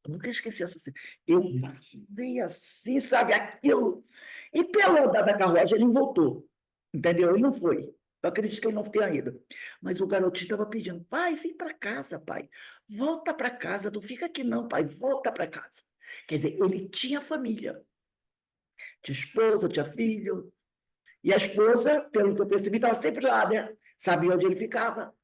Eu nunca esqueci essa cena. Eu passei assim, sabe, aquilo. E pelo andar da carruagem, ele não voltou. Entendeu? Ele não foi. Eu acredito que ele não tenha ido. Mas o garotinho estava pedindo: pai, vem para casa, pai. Volta para casa, não fica aqui não, pai, volta para casa. Quer dizer, ele tinha família. Tinha esposa, tinha filho. E a esposa, pelo que eu percebi, estava sempre lá, né? Sabia onde ele ficava.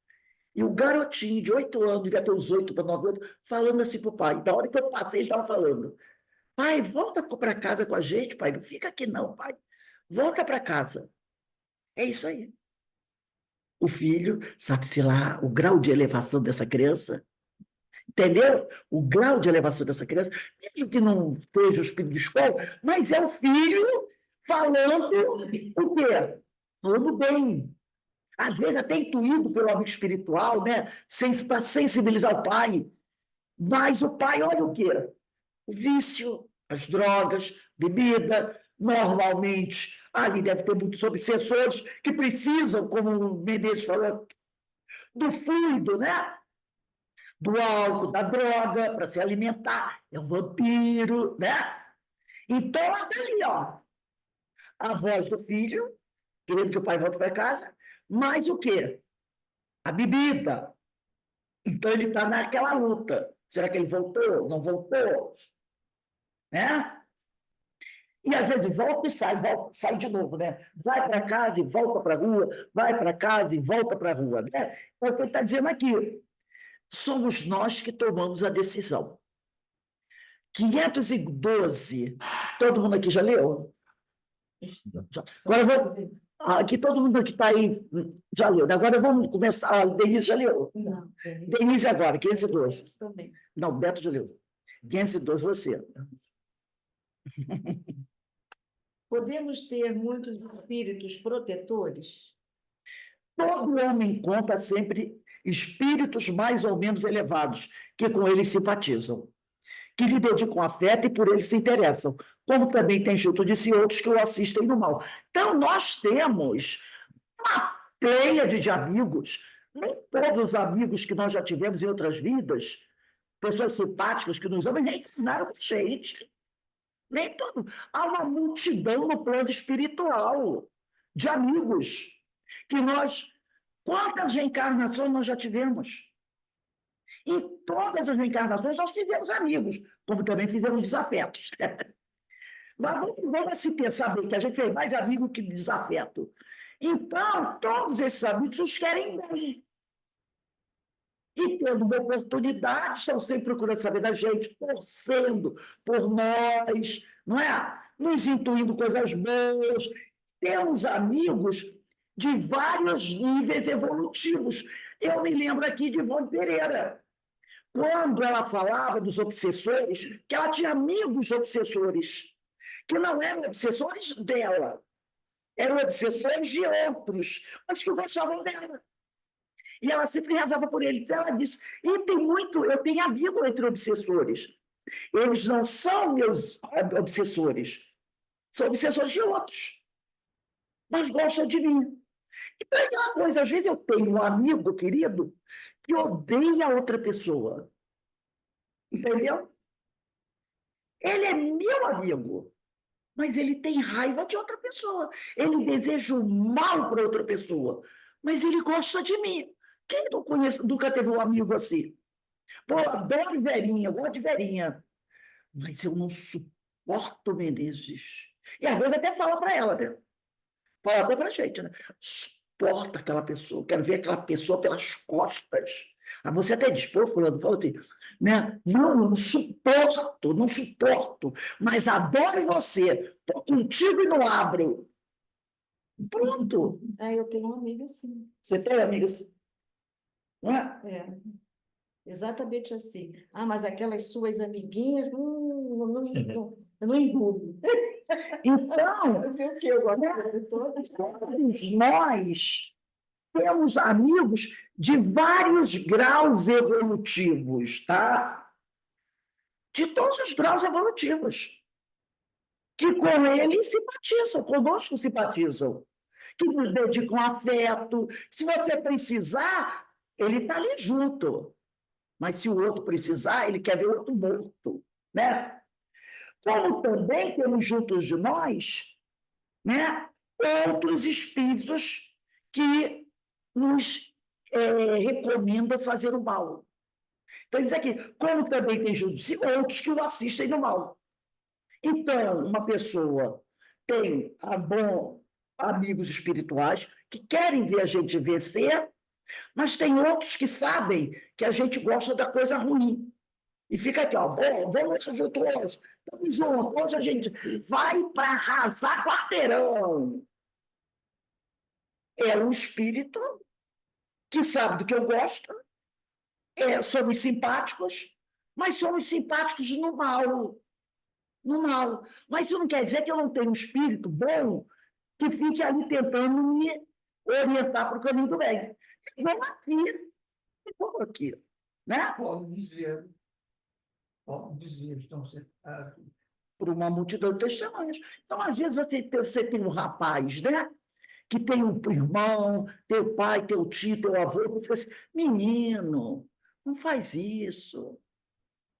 E o garotinho de 8 anos, devia ter uns 8 para 9 anos, falando assim para o pai. Da hora que eu passei, ele estava falando: pai, volta para casa com a gente, pai. Não fica aqui não, pai. Volta para casa. É isso aí. O filho, sabe-se lá, o grau de elevação dessa criança, entendeu? O grau de elevação dessa criança, mesmo que não seja o espírito de escola, mas é o filho falando o quê? Falando bem. Às vezes até intuído pelo amigo espiritual, né? Para sensibilizar o pai. Mas o pai, olha o quê? O vício, as drogas, bebida. Normalmente, ali deve ter muitos obsessores que precisam, como o Menezes falou, do fluido, né? Do álcool, da droga, para se alimentar. É um vampiro, né? Então, até ali, ó, a voz do filho, querendo que o pai volte para casa, mas o quê? A bebida. Então, ele está naquela luta. Será que ele voltou? Não voltou? Né? E às vezes volta e sai de novo, né? Vai para casa e volta para a rua, vai para casa e volta para a rua. Né? É o que ele está dizendo aqui. Somos nós que tomamos a decisão. 512. Todo mundo aqui já leu? Agora vamos. Aqui todo mundo que está aí já leu. Agora vamos começar. Denise já leu? Não, Denise agora, 512. também. Não, Beto já leu. 512, você. Podemos ter muitos espíritos protetores? Todo homem conta sempre espíritos mais ou menos elevados, que com eles simpatizam, que lhe dedicam afeto e por eles se interessam, como também tem junto de si outros que o assistem no mal. Então, nós temos uma pleiade de amigos, nem todos os amigos que nós já tivemos em outras vidas, pessoas simpáticas que nos amam, nem ensinaram com gente. Nem todo. Há uma multidão no plano espiritual de amigos que nós, quantas reencarnações nós já tivemos? Em todas as reencarnações nós fizemos amigos, como também fizemos desafetos. Mas vamos se pensar bem, que a gente fez mais amigo que desafeto. Então, todos esses amigos os querem bem. E tendo uma oportunidade, estão sempre procurando saber da gente, torcendo por nós, não é? Nos intuindo coisas boas. Temos amigos de vários níveis evolutivos. Eu me lembro aqui de Ivone Pereira, quando ela falava dos obsessores, que ela tinha amigos obsessores, que não eram obsessores dela, eram obsessores de outros, mas que gostavam dela. E ela sempre rezava por eles. Ela disse, e eu tenho amigo entre obsessores. Eles não são meus obsessores, são obsessores de outros, mas gostam de mim. Então é aquela coisa, às vezes eu tenho um amigo querido que odeia outra pessoa. Entendeu? Ele é meu amigo, mas ele tem raiva de outra pessoa. Ele deseja o mal para outra pessoa, mas ele gosta de mim. Quem não conhece, nunca teve um amigo assim? Pô, adoro Verinha, eu gosto de Verinha, mas eu não suporto Menezes. E às vezes até fala para ela, né? Fala até para a gente, né? Suporta aquela pessoa, quero ver aquela pessoa pelas costas. Aí você até diz, pô, fulano, fala assim, né? Não suporto, não suporto, mas adoro você, estou contigo e não abro. Pronto. Eu tenho uma amiga assim. Você tem amigas? Não é? É, exatamente assim. Ah, mas aquelas suas amiguinhas, eu não engulo. Então, O que eu gosto de todas? todos nós temos amigos de vários graus evolutivos, tá? De todos os graus evolutivos. Que com eles simpatizam, conosco simpatizam. Que nos dedicam afeto. Se você precisar, ele está ali junto. Mas se o outro precisar, ele quer ver o outro morto, né? Como também temos juntos de nós, né, outros espíritos que nos recomendam fazer o mal. Então, ele diz aqui, como também tem juntos de si outros que o assistem no mal. Então, uma pessoa tem amigos espirituais que querem ver a gente vencer, mas tem outros que sabem que a gente gosta da coisa ruim. E fica aqui, ó, vamos junto hoje, estamos juntos, hoje a gente vai para arrasar quarteirão. É um espírito que sabe do que eu gosto, somos simpáticos, mas somos simpáticos no mal. No mal. Mas isso não quer dizer que eu não tenho um espírito bom que fique ali tentando me orientar para o caminho do bem. Vamos aqui, né? Paulo dizia, estão separados. Por uma multidão de testemunhas. Então, às vezes, você tem um rapaz, né? Que tem um irmão, teu pai, teu tio, teu avô, que fica assim, menino, não faz isso,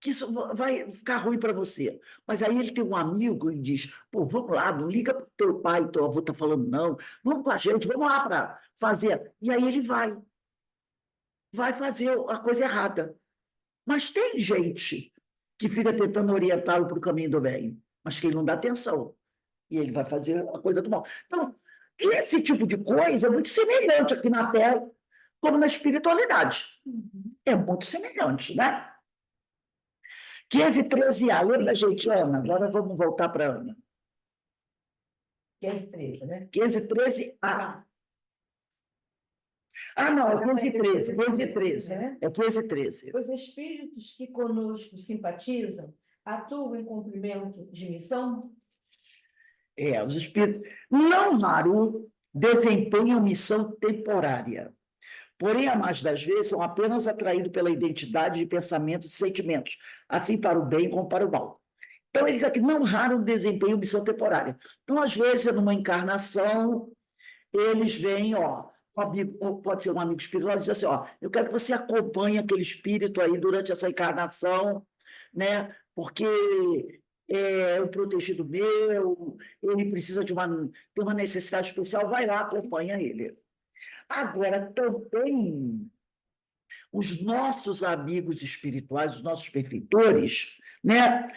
que isso vai ficar ruim para você. Mas aí ele tem um amigo e diz, pô, vamos lá, não liga para o teu pai, teu avô está falando não, vamos com a gente, vamos lá para fazer. E aí ele vai fazer a coisa errada. Mas tem gente que fica tentando orientá-lo para o caminho do bem, mas que ele não dá atenção. E ele vai fazer a coisa do mal. Então, esse tipo de coisa é muito semelhante aqui na Terra, como na espiritualidade. É muito semelhante, né? 15 e 13A, lembra, gente, Ana? Agora vamos voltar para Ana. 15, 13, né? 15 e 13A. Ah, não, é 15 e 13, 15 e 13. É 15 e 13. Os espíritos que conosco simpatizam atuam em cumprimento de missão? Os espíritos, não raro, desempenham missão temporária. Porém, a mais das vezes, são apenas atraídos pela identidade de pensamentos e sentimentos, assim para o bem como para o mal. Então, eles aqui não raro desempenham missão temporária. Então, às vezes, numa encarnação, eles vêm, pode ser um amigo espiritual, diz assim, eu quero que você acompanhe aquele espírito aí durante essa encarnação, né? Porque é um protegido meu, ele precisa ter uma necessidade especial, vai lá, acompanha ele. Agora, também, os nossos amigos espirituais, os nossos benfeitores, né?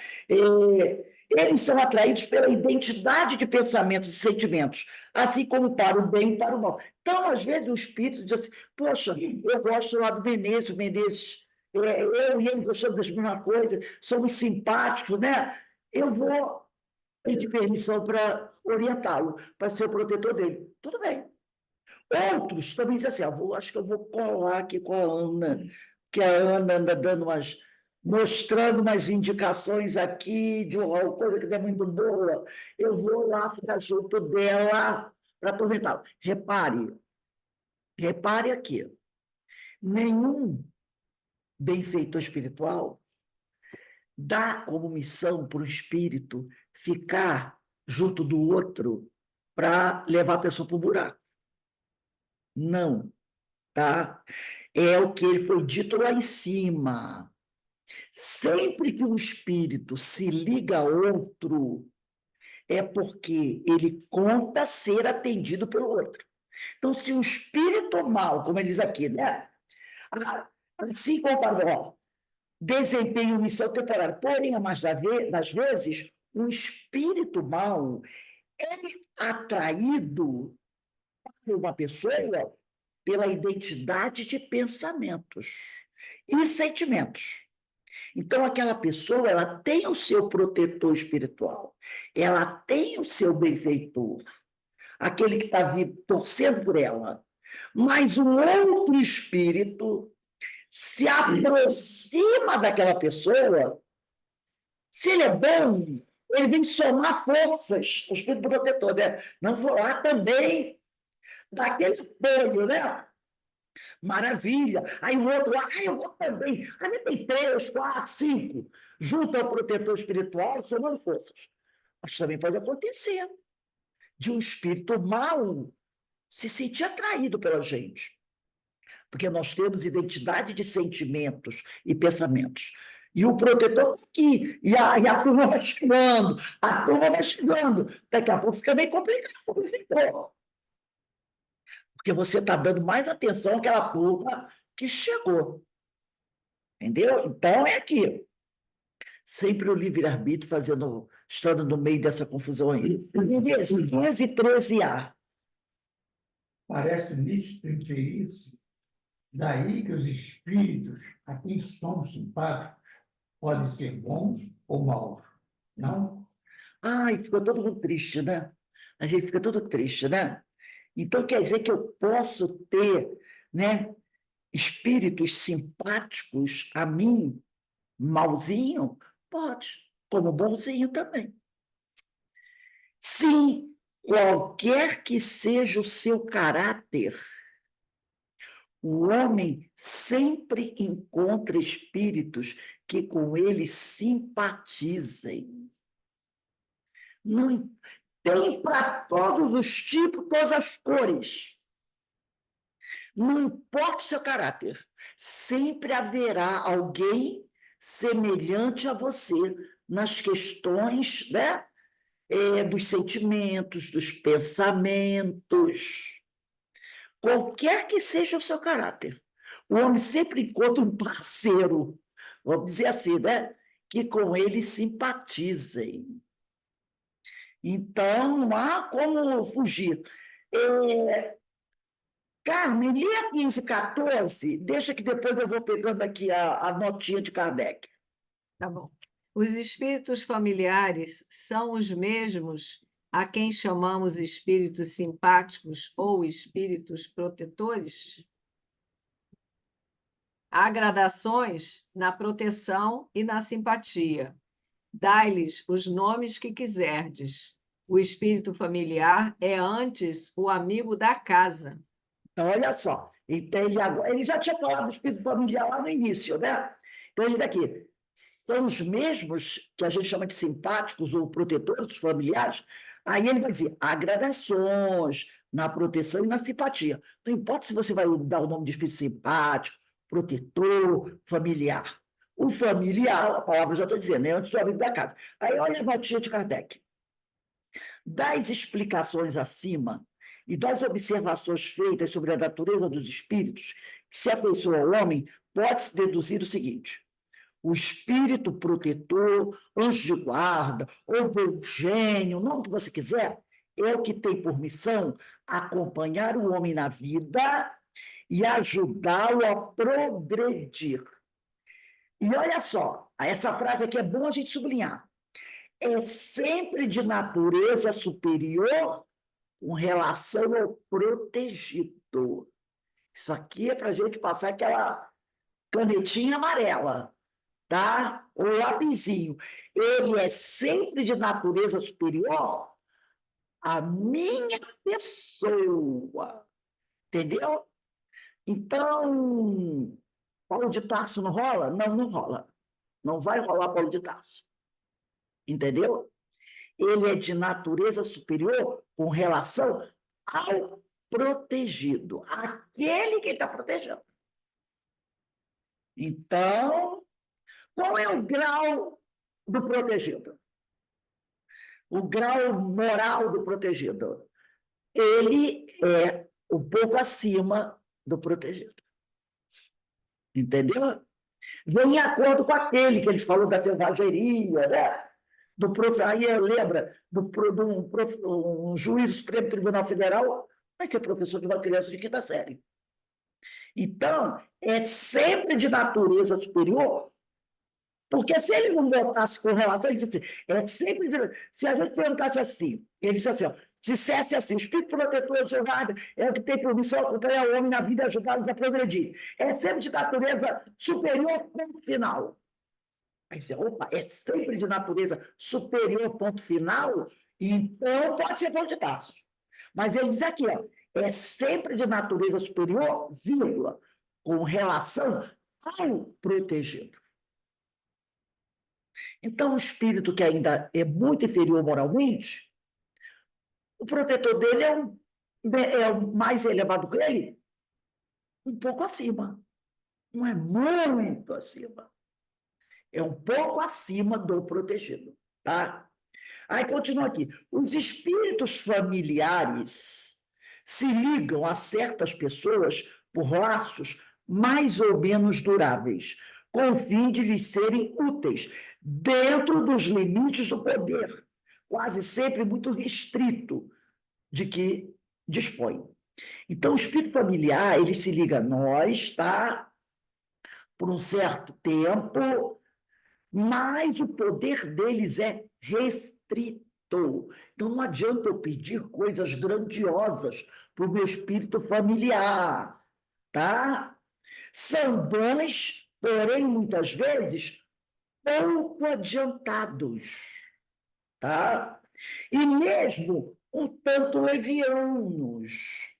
Eles são atraídos pela identidade de pensamentos e sentimentos, assim como para o bem e para o mal. Então, às vezes, o espírito diz assim, poxa, eu gosto lá do Menezes, o Menezes, eu e ele gostamos das mesmas coisas, somos simpáticos, né? Eu vou pedir permissão para orientá-lo, para ser o protetor dele. Tudo bem. Outros também dizem assim, acho que eu vou colar aqui com a Ana, que a Ana anda mostrando umas indicações aqui de uma coisa que não é muito boa, eu vou lá ficar junto dela para atormentá-la. Repare aqui, nenhum benfeitor espiritual dá como missão para o espírito ficar junto do outro para levar a pessoa para o buraco. Não, tá? É o que foi dito lá em cima. Sempre que um espírito se liga a outro, é porque ele conta ser atendido pelo outro. Então, se um espírito mal, como ele diz aqui, né? Assim como desempenha uma missão temporária, porém, a mais das vezes, um espírito mal é atraído por uma pessoa pela identidade de pensamentos e sentimentos. Então, aquela pessoa, ela tem o seu protetor espiritual, ela tem o seu benfeitor, aquele que está torcendo por ela. Mas um outro espírito se aproxima daquela pessoa, se ele é bom, ele vem somar forças, o espírito protetor, né? Não vou lá também daquele apoio, né? Maravilha. Aí o outro lá, eu vou também. Aí tem 3, 4, 5, junto ao protetor espiritual, somando forças. Mas também pode acontecer de um espírito mau se sentir atraído pela gente. porque nós temos identidade de sentimentos e pensamentos. E o protetor está aqui, e a turma vai chegando, a turma vai chegando. Daqui a pouco fica meio complicado, como ficou. Porque você está dando mais atenção àquela turma que chegou. Entendeu? Então, é aqui. Sempre o livre-arbítrio estando no meio dessa confusão aí. 15 e 13A. Parece-me inferir-se daí que os espíritos a quem somos simpáticos podem ser bons ou maus, não? Ai, ficou todo mundo triste, né? A gente fica todo triste, né? Então, quer dizer que eu posso ter, né, espíritos simpáticos a mim, malzinho? Pode, como bonzinho também. Sim, qualquer que seja o seu caráter, o homem sempre encontra espíritos que com ele simpatizem. Não tem para todos os tipos, todas as cores. Não importa o seu caráter, sempre haverá alguém semelhante a você nas questões, né, dos sentimentos, dos pensamentos. Qualquer que seja o seu caráter, o homem sempre encontra um parceiro, vamos dizer assim, né, que com ele simpatizem. Então, não há como fugir. Carmen, lê a 15, 14, deixa que depois eu vou pegando aqui a notinha de Kardec. Tá bom. Os espíritos familiares são os mesmos a quem chamamos espíritos simpáticos ou espíritos protetores? Há gradações na proteção e na simpatia. Dai-lhes os nomes que quiserdes. O espírito familiar é antes o amigo da casa. Então, olha só. Então, ele já tinha falado do espírito familiar lá no início, né? Então, ele diz aqui, são os mesmos que a gente chama de simpáticos ou protetores dos familiares. Aí ele vai dizer, há gradações na proteção e na simpatia. Não importa se você vai dar o nome de espírito simpático, protetor, familiar. O familiar, a palavra eu já estou dizendo, é antes do amigo da casa. Aí olha a notinha de Kardec. Das explicações acima e das observações feitas sobre a natureza dos espíritos que se afeiçoam ao homem, pode-se deduzir o seguinte: o espírito protetor, anjo de guarda, ou bom gênio, o nome que você quiser, é o que tem por missão acompanhar o homem na vida e ajudá-lo a progredir. E olha só, essa frase aqui é bom a gente sublinhar. É sempre de natureza superior com relação ao protegido. Isso aqui é para a gente passar aquela canetinha amarela, tá? O lapisinho. Ele é sempre de natureza superior à minha pessoa. Entendeu? Então, Paulo de Tarso não rola? Não, não rola. Não vai rolar Paulo de Tarso. Entendeu? Ele é de natureza superior com relação ao protegido, aquele que ele está protegendo. Então, qual é o grau do protegido? O grau moral do protegido? Ele é um pouco acima do protegido. Entendeu? Vem em acordo com aquele que eles falam da selvageria, né? Aí lembra um juiz do Supremo Tribunal Federal vai ser professor de uma criança de quinta série. Então, é sempre de natureza superior, porque se ele não botasse com relação, ele disse se a gente perguntasse assim, ele disse assim, ó, dissesse assim, o espírito protetor de jornada é o que tem por missão acompanhar o homem na vida e ajudá-los a progredir. É sempre de natureza superior, ponto final. Aí você, opa, é sempre de natureza superior, ponto final, então pode ser Paulo de Tarso. Mas ele diz aqui, ó, é sempre de natureza superior, vírgula, com relação ao protegido. Então, o espírito que ainda é muito inferior moralmente, o protetor dele é o mais elevado que ele, um pouco acima. Não é muito acima. É um pouco acima do protegido, tá? Aí continua aqui. Os espíritos familiares se ligam a certas pessoas por laços mais ou menos duráveis, com o fim de lhes serem úteis, dentro dos limites do poder, quase sempre muito restrito de que dispõe. Então, o espírito familiar, ele se liga a nós, tá? Por um certo tempo, mas o poder deles é restrito. Então, não adianta eu pedir coisas grandiosas para o meu espírito familiar, tá? São bons, porém, muitas vezes, pouco adiantados, tá? E mesmo um tanto levianos.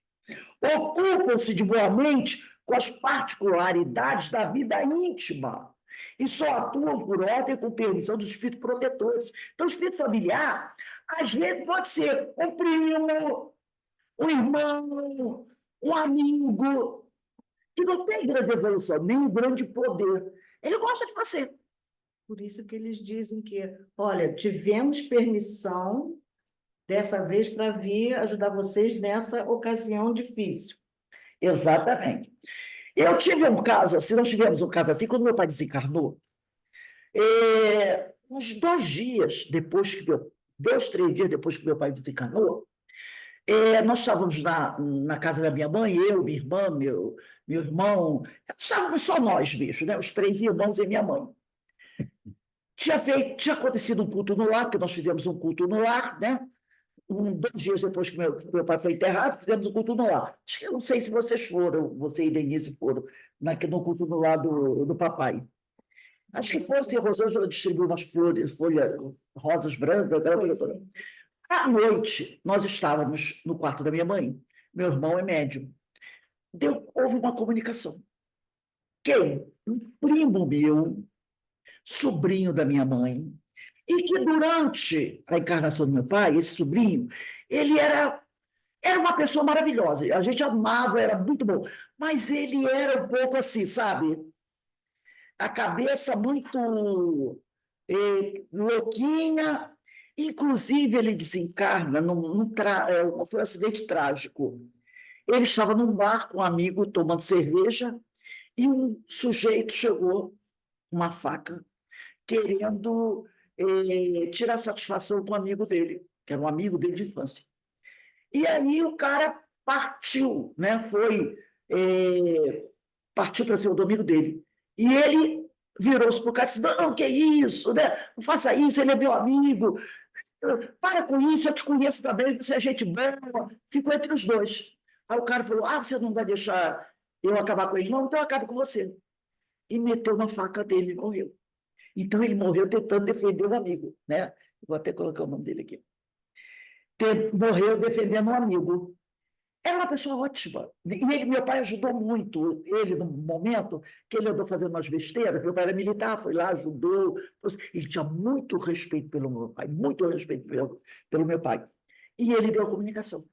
Ocupam-se de boa mente com as particularidades da vida íntima e só atuam por ordem com permissão dos espíritos protetores. Então, o espírito familiar, às vezes, pode ser um primo, um irmão, um amigo, que não tem grande evolução, nem um grande poder. Ele gosta de você. Por isso que eles dizem que, olha, tivemos permissão dessa vez para vir ajudar vocês nessa ocasião difícil. Exatamente. Eu tive um caso assim, nós tivemos um caso assim, quando meu pai desencarnou, uns 2 dias depois que 2, 3 dias depois que meu pai desencarnou, nós estávamos na casa da minha mãe, eu, minha irmã, meu irmão, estávamos só nós mesmo, né? Os 3 irmãos e minha mãe. Tinha acontecido um culto no lar, porque nós fizemos um culto no lar, né? 2 dias depois que meu pai foi enterrado, fizemos o culto no lar. Acho que eu não sei se vocês foram, você e Denise foram, no culto no lar do papai. Acho que foram, se a Rosângela distribuiu umas flores, rosas brancas, aquela coisa toda. À noite, nós estávamos no quarto da minha mãe, meu irmão é médium. Houve uma comunicação. Quem? Um primo meu, sobrinho da minha mãe, e que durante a encarnação do meu pai, esse sobrinho, ele era uma pessoa maravilhosa, a gente amava, era muito bom, mas ele era um pouco assim, sabe? A cabeça muito louquinha, inclusive ele desencarna, foi um acidente trágico. Ele estava num bar com um amigo tomando cerveja e um sujeito chegou, uma faca, querendo tirar satisfação com o amigo dele, que era um amigo dele de infância. E aí o cara partiu, né? Partiu para ser o amigo dele. E ele virou-se para o cara e disse, não, que é isso, né? Não faça isso, ele é meu amigo. Para com isso, eu te conheço também, você é gente boa. Ficou entre os dois. Aí o cara falou, você não vai deixar eu acabar com ele? Não, então eu acabo com você. E meteu uma faca dele e morreu. Então, ele morreu tentando defender um amigo, né? Vou até colocar o nome dele aqui. Morreu defendendo um amigo. Era uma pessoa ótima. E meu pai ajudou muito ele no momento que ele andou fazendo umas besteiras. Meu pai era militar, foi lá, ajudou. Ele tinha muito respeito pelo meu pai, muito respeito pelo meu pai. E ele deu a comunicação,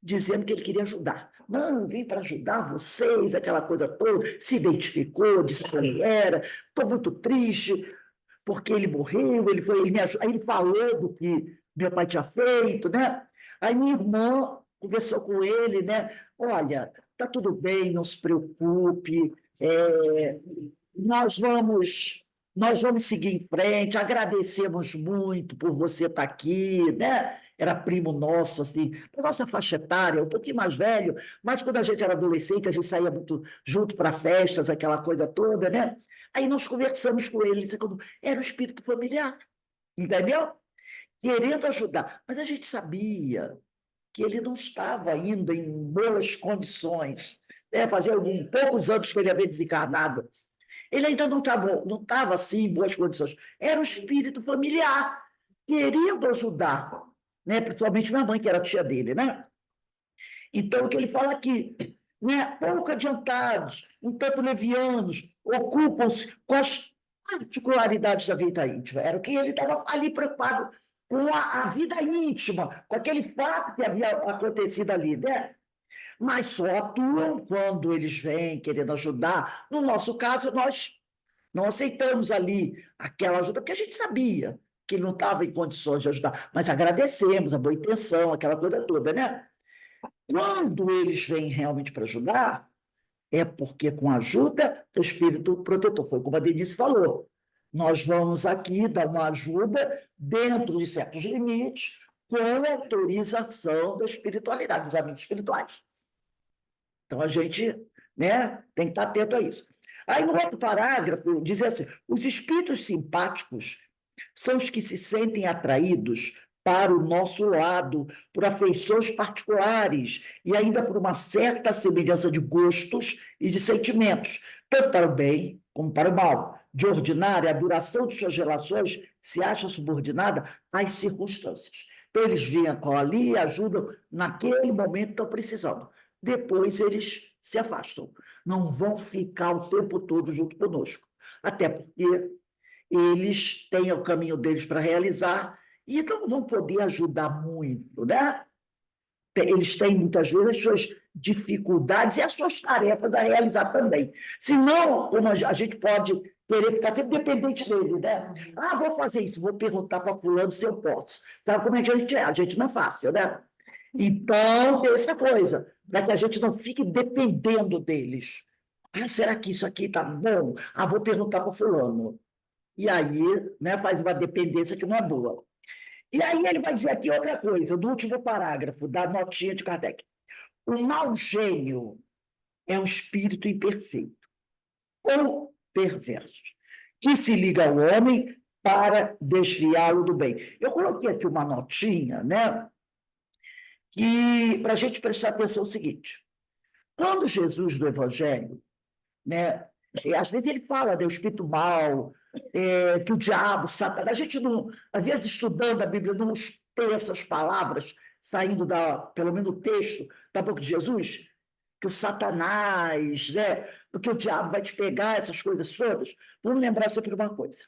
dizendo que ele queria ajudar. Não, vim para ajudar vocês, aquela coisa toda. Se identificou, disse quem era. Estou muito triste, porque ele morreu, ele me ajudou. Aí ele falou do que meu pai tinha feito, né? Aí minha irmã conversou com ele, né? Olha, está tudo bem, não se preocupe, nós vamos seguir em frente, agradecemos muito por você estar aqui, né? Era primo nosso, assim, da nossa faixa etária, um pouquinho mais velho, mas quando a gente era adolescente, a gente saía muito junto para festas, aquela coisa toda, né? Aí nós conversamos com ele, era o espírito familiar, entendeu? Querendo ajudar, mas a gente sabia que ele não estava ainda em boas condições, né? Fazia poucos anos que ele havia desencarnado. Ele ainda não estava assim em boas condições. Era o espírito familiar, querendo ajudar, né? Principalmente minha mãe, que era tia dele, né? Então, o que ele fala aqui, né? Pouco adiantados, um tanto levianos, ocupam-se com as particularidades da vida íntima. Era o que ele estava ali preocupado com a vida íntima, com aquele fato que havia acontecido ali, né? mas só atuam quando eles vêm querendo ajudar. No nosso caso, nós não aceitamos ali aquela ajuda, porque a gente sabia que ele não estava em condições de ajudar, mas agradecemos a boa intenção, aquela coisa toda, né? Quando eles vêm realmente para ajudar, é porque com a ajuda do Espírito Protetor, foi como a Denise falou. Nós vamos aqui dar uma ajuda dentro de certos limites, com a autorização da espiritualidade, dos amigos espirituais. Então, a gente, né, tem que estar atento a isso. Aí, no outro parágrafo, diz assim: os espíritos simpáticos são os que se sentem atraídos para o nosso lado, por afeições particulares e ainda por uma certa semelhança de gostos e de sentimentos, tanto para o bem como para o mal. De ordinário, a duração de suas relações se acha subordinada às circunstâncias. Então, eles vêm ali e ajudam naquele momento que estão precisando. Depois, eles se afastam. Não vão ficar o tempo todo junto conosco. Até porque eles têm o caminho deles para realizar e não vão poder ajudar muito, né? Eles têm, muitas vezes, as suas dificuldades e as suas tarefas a realizar também. Senão, como a gente pode querer ficar sempre dependente dele, né? Ah, vou fazer isso, vou perguntar para fulano se eu posso. Sabe como é que a gente é? A gente não é fácil, né? Então, tem essa coisa, para que a gente não fique dependendo deles. Ah, será que isso aqui está bom? Ah, vou perguntar para fulano. E aí, né, faz uma dependência que não é boa. E aí ele vai dizer aqui outra coisa, do último parágrafo da notinha de Kardec. O mau gênio é um espírito imperfeito ou perverso, que se liga ao homem para desviá-lo do bem. Eu coloquei aqui uma notinha, né, que para a gente prestar atenção é o seguinte: quando Jesus do Evangelho, né, às vezes ele fala do espírito mau, que o diabo, Satanás, a gente não, às vezes estudando a Bíblia, não tem essas palavras saindo pelo menos do texto da boca de Jesus, que o Satanás, né, porque o diabo vai te pegar, essas coisas todas. Vamos lembrar sempre uma coisa.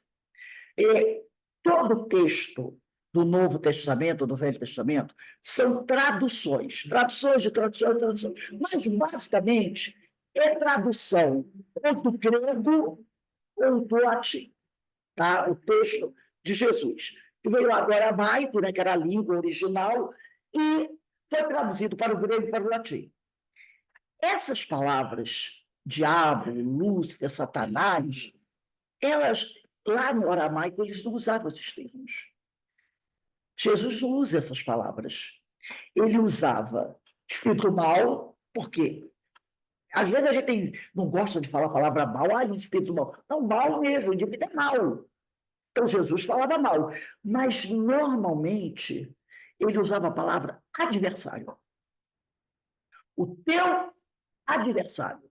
Todo o texto do Novo Testamento, do Velho Testamento, são traduções de traduções, mas basicamente é tradução ou do grego ou do latim, tá? O texto de Jesus, que veio lá do aramaico, né, que era a língua original, e foi traduzido para o grego e para o latim. Essas palavras, diabo, Lúcifer, Satanás, elas, lá no aramaico, eles não usavam esses termos. Jesus não usa essas palavras. Ele usava espírito mau, por quê? Às vezes a gente não gosta de falar a palavra mal, um espírito mau. Não, mal mesmo, o indivíduo é mau. Então Jesus falava mal. Mas, normalmente, ele usava a palavra adversário. O teu adversário.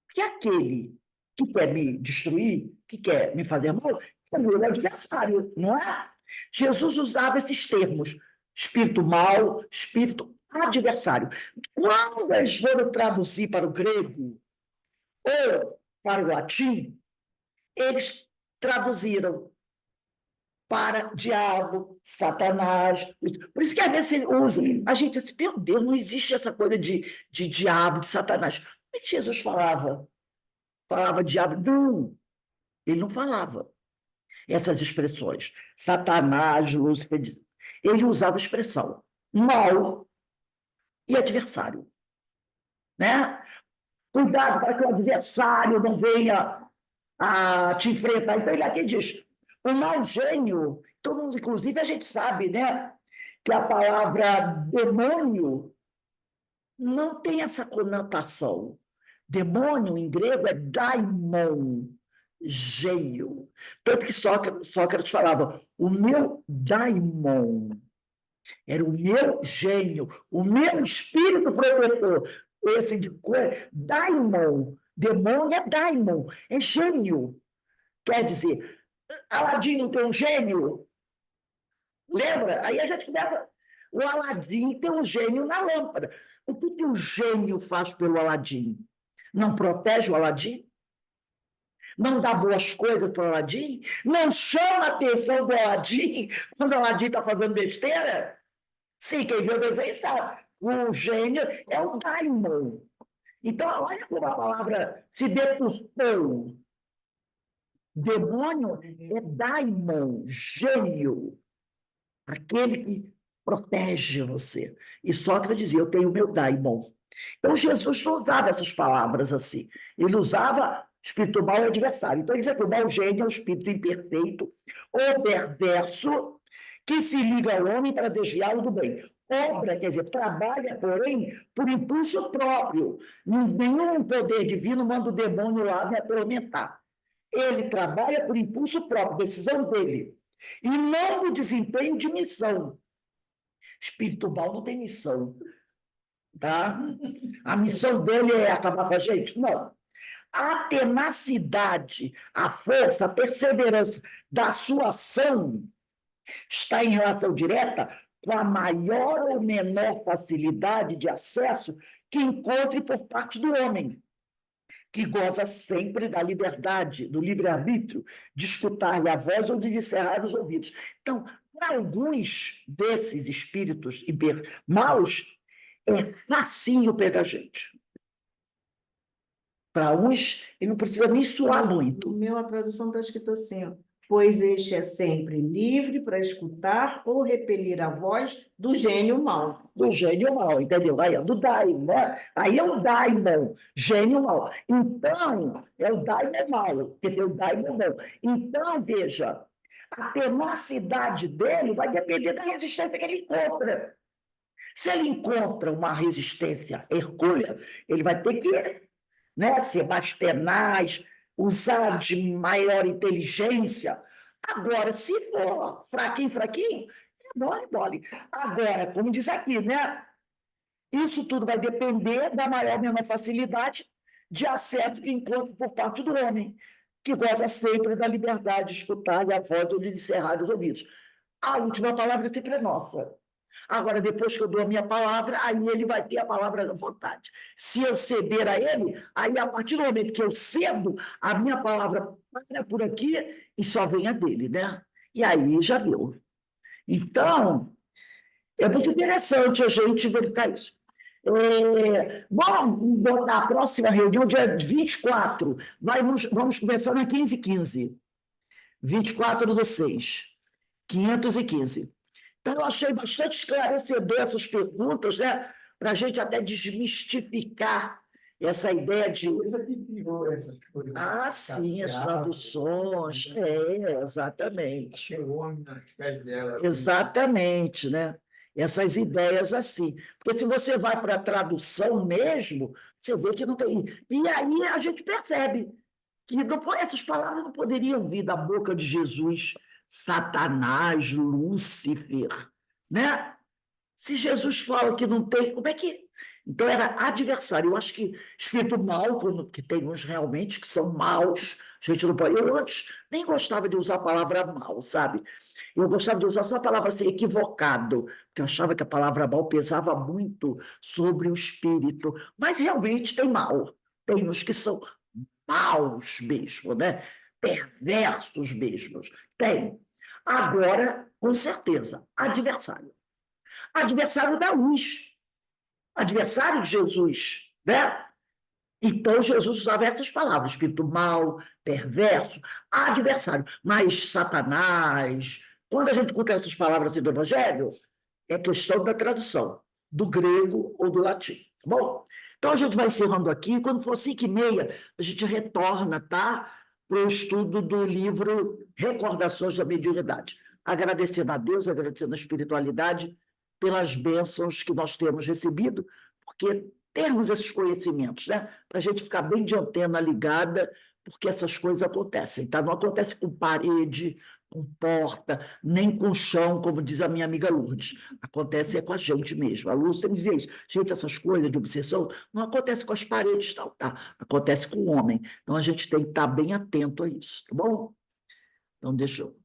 Porque aquele que quer me destruir, que quer me fazer mal, é o meu adversário, não é? Jesus usava esses termos, espírito mau, espírito adversário. Quando eles foram traduzir para o grego ou para o latim, eles traduziram para diabo, Satanás. Por isso que às vezes usa. A gente diz, meu Deus, não existe essa coisa de diabo, de Satanás. Como é que Jesus falava? Falava diabo? Não, ele não falava essas expressões. Satanás, Lúcifer, ele usava a expressão mal e adversário. Né? Cuidado para que o adversário não venha a te enfrentar. Então, ele aqui diz, o mau gênio, então, inclusive a gente sabe, né, que a palavra demônio não tem essa conotação. Demônio, em grego, é daimon, gênio. Tanto que Sócrates falava, o meu daimon, era o meu gênio, o meu espírito protetor. Esse de daimon, demônio é daimon, é gênio. Quer dizer, Aladim não tem um gênio? Lembra? Aí a gente começa. O Aladim tem um gênio na lâmpada. O que o gênio faz pelo Aladim? Não protege o Aladim? Não dá boas coisas para o Aladim? Não chama a atenção do Aladim quando o Aladim está fazendo besteira? Sim, quem viu o desenho sabe. O gênio é o daimon. Então, olha como a palavra se deturpou. Demônio é daimon, gênio, aquele que protege você. E Sócrates dizia, eu tenho o meu daimon. Então, Jesus não usava essas palavras assim. Ele usava espírito mau e adversário. Então, ele dizia que o mau gênio é um espírito imperfeito ou perverso que se liga ao homem para desviá-lo do bem. Obra, quer dizer, trabalha, porém, por impulso próprio. Nenhum poder divino manda o demônio lá me atormentar. Ele trabalha por impulso próprio, decisão dele. E não do desempenho de missão. Espírito mau não tem missão. Tá? A missão dele é acabar com a gente? Não. A tenacidade, a força, a perseverança da sua ação está em relação direta com a maior ou menor facilidade de acesso que encontre por parte do homem, que goza sempre da liberdade, do livre-arbítrio, de escutar-lhe a voz ou de lhe cerrar os ouvidos. Então, para alguns desses espíritos maus, é facinho pegar gente. Para uns, ele não precisa nem suar muito. No meu, a tradução está escrito assim, ó, pois este é sempre livre para escutar ou repelir a voz do gênio mau. Do gênio mau, entendeu? Aí é do daimon, aí é o daimon, gênio mau. Então, é o daimon mau, porque tem o daimon mau. Então, veja, a tenacidade dele vai depender da resistência que ele encontra. Se ele encontra uma resistência hercúlea, ele vai ter que, né, ser mais tenaz, usar de maior inteligência. Agora, se for fraquinho, é mole. Agora, como diz aqui, né? Isso tudo vai depender da maior ou menor facilidade de acesso que encontra por parte do homem, que goza sempre da liberdade de escutar e a voz ou de encerrar os ouvidos. A última palavra sempre é nossa. Agora, depois que eu dou a minha palavra, aí ele vai ter a palavra da vontade. Se eu ceder a ele, aí a partir do momento que eu cedo, a minha palavra para por aqui e só vem a dele, né? E aí já viu. Então, é muito interessante a gente verificar isso. Vamos botar a próxima reunião, dia 24. Vamos começar na 15h15. 24/6, 515. Então, eu achei bastante esclarecedor essas perguntas, né? Para a gente até desmistificar essa ideia de. Ah, sim, as traduções. Exatamente. Exatamente, né? Essas ideias assim. Porque se você vai para a tradução mesmo, você vê que não tem. E aí a gente percebe que essas palavras não poderiam vir da boca de Jesus. Satanás, Lúcifer, né? Se Jesus fala que não tem, como é que... Então, era adversário. Eu acho que espírito mau, que tem uns realmente que são maus, a gente não pode... Eu antes nem gostava de usar a palavra mal, sabe? Eu gostava de usar só a palavra assim, equivocado, porque eu achava que a palavra mal pesava muito sobre o espírito. Mas realmente tem mal. Tem uns que são maus mesmo, né? Perversos mesmos. Tem. Agora, com certeza, adversário. Adversário da luz. Adversário de Jesus, né? Então, Jesus usava essas palavras, espírito mau, perverso, adversário. Mas Satanás, quando a gente encontra essas palavras assim do Evangelho, é questão da tradução, do grego ou do latim. Tá bom? Então, a gente vai encerrando aqui. Quando for 5h30, a gente retorna, tá? Para o estudo do livro Recordações da Mediunidade. Agradecendo a Deus, agradecendo a espiritualidade pelas bênçãos que nós temos recebido, porque termos esses conhecimentos, né? Para a gente ficar bem de antena ligada, porque essas coisas acontecem, tá? Não acontece com parede, com porta, nem com chão, como diz a minha amiga Lourdes. Acontece com a gente mesmo. A Lourdes sempre dizia isso. Gente, essas coisas de obsessão não acontece com as paredes, não, tá? Acontece com o homem. Então, a gente tem que estar bem atento a isso, tá bom? Então, deixa eu...